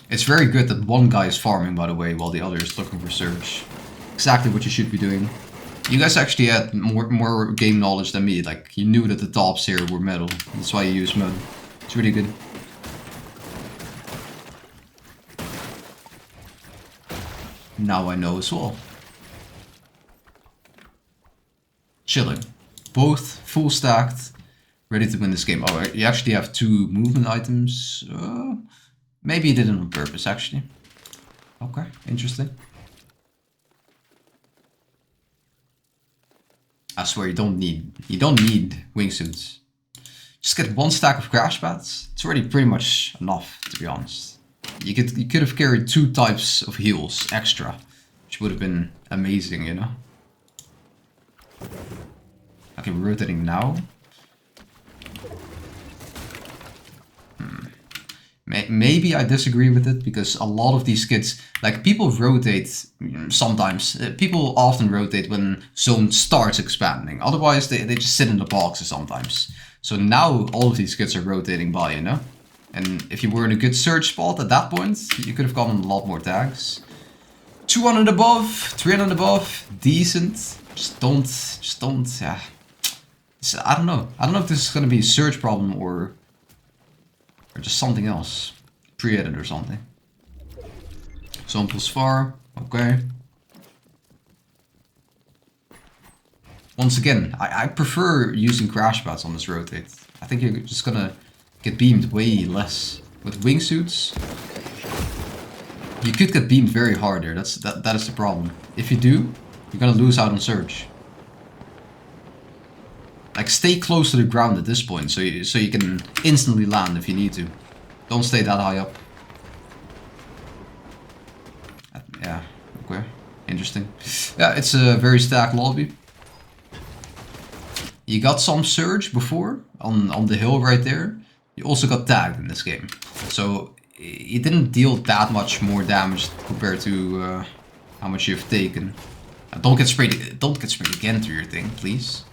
It's very good that one guy is farming, by the way, while the other is looking for surge. Exactly what you should be doing. You guys actually had more game knowledge than me. Like, you knew that the tops here were metal. That's why you use metal. It's really good. Now I know as well. Chilling. Both full stacked. Ready to win this game. Oh, you actually have 2 movement items. Maybe you did it on purpose, actually. Okay, interesting. I swear you don't need wingsuits. Just get 1 stack of crash pads. It's already pretty much enough, to be honest. You could have carried 2 types of heals extra, which would have been amazing, you know. Okay, we're rotating now. Maybe I disagree with it, because a lot of these kits, like, people rotate sometimes. People often rotate when zone starts expanding. Otherwise, they just sit in the boxes sometimes. So now all of these kits are rotating by, you know? And if you were in a good search spot at that point, you could have gotten a lot more tags. 200 above, 300 above, decent. Just don't, yeah. I don't know. I don't know if this is going to be a search problem or just something else. Pre-edit or something. Zone plus far. Okay. Once again, I prefer using crash pads on this rotate. I think you're just gonna get beamed way less. With wingsuits, you could get beamed very hard there. That is the problem. If you do, you're gonna lose out on surge. Like, stay close to the ground at this point, so you can instantly land if you need to. Don't stay that high up. Yeah, okay, interesting. Yeah, it's a very stacked lobby. You got some surge before on the hill right there. You also got tagged in this game, so it didn't deal that much more damage compared to how much you've taken. Don't get sprayed. Don't get sprayed again through your thing, please.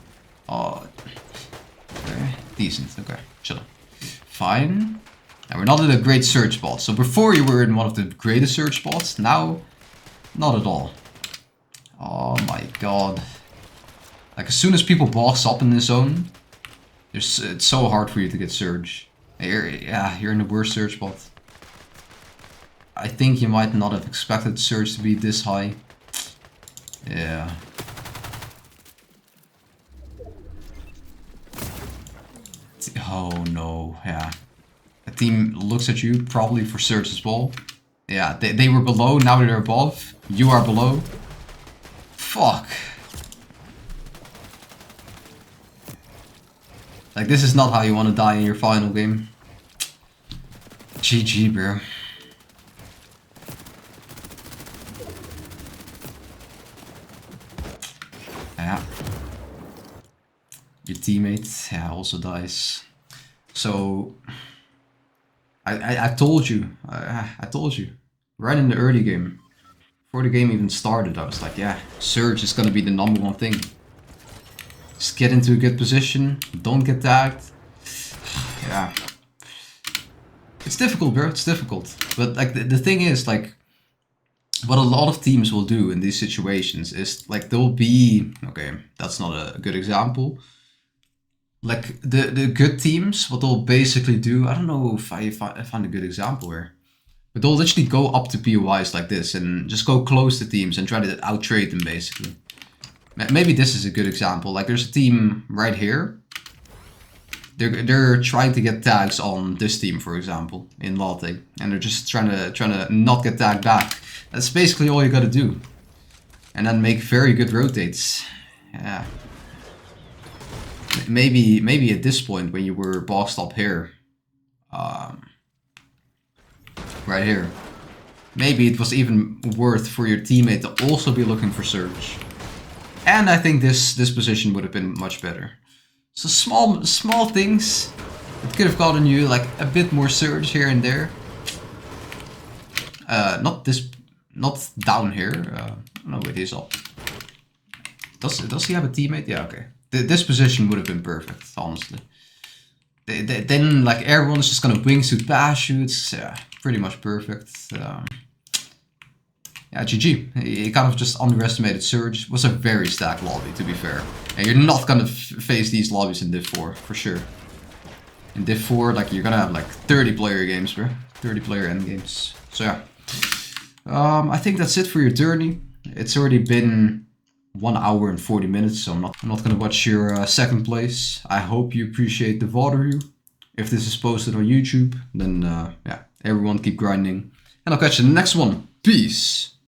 Oh, okay, decent. Okay, chill. Fine. And we're not in a great search spot. So before you were in one of the greatest search spots, now not at all. Oh my god. Like, as soon as people box up in this zone, it's so hard for you to get surge. You're in the worst search spot. I think you might not have expected surge to be this high. Yeah. Oh no, yeah. The team looks at you, probably for surge as well. Yeah, they were below, now they're above. You are below. Fuck. Like, this is not how you want to die in your final game. GG, bro. Yeah. Your teammate, yeah, also dies. So, I told you, I told you, right in the early game, before the game even started, I was like, yeah, surge is gonna be the #1 thing. Just get into a good position. Don't get tagged. Yeah. It's difficult, bro. It's difficult. But like the thing is, like, what a lot of teams will do in these situations is like they'll be okay. That's not a good example. Like the good teams, what they'll basically do. I don't know if I find a good example here. But they'll literally go up to POIs like this and just go close to teams and try to out-trade them, basically. Maybe this is a good example. Like, there's a team right here. They're trying to get tags on this team, for example, in Latte. And they're just trying to not get tagged back. That's basically all you gotta do. And then make very good rotates. Yeah. Maybe at this point, when you were boxed up here. Right here. Maybe it was even worth for your teammate to also be looking for Surge. And I think this position would have been much better. So small things that could have gotten you like a bit more Surge here and there. Not down here. No, wait, he's up. Does he have a teammate? Yeah, okay. This position would have been perfect, honestly. Then like everyone is just gonna wingsuit parachutes. Yeah, pretty much perfect. Yeah, GG. He kind of just underestimated Surge. It was a very stacked lobby, to be fair. And you're not gonna face these lobbies in Div 4, for sure. In Div 4, like, you're gonna have like 30 player games, bro. 30 player endgames. So yeah. I think that's it for your journey. It's already been 1 hour and 40 minutes, so I'm not gonna watch your second place. I hope you appreciate the VOD review. If this is posted on YouTube, then yeah, everyone keep grinding. And I'll catch you in the next one. Peace!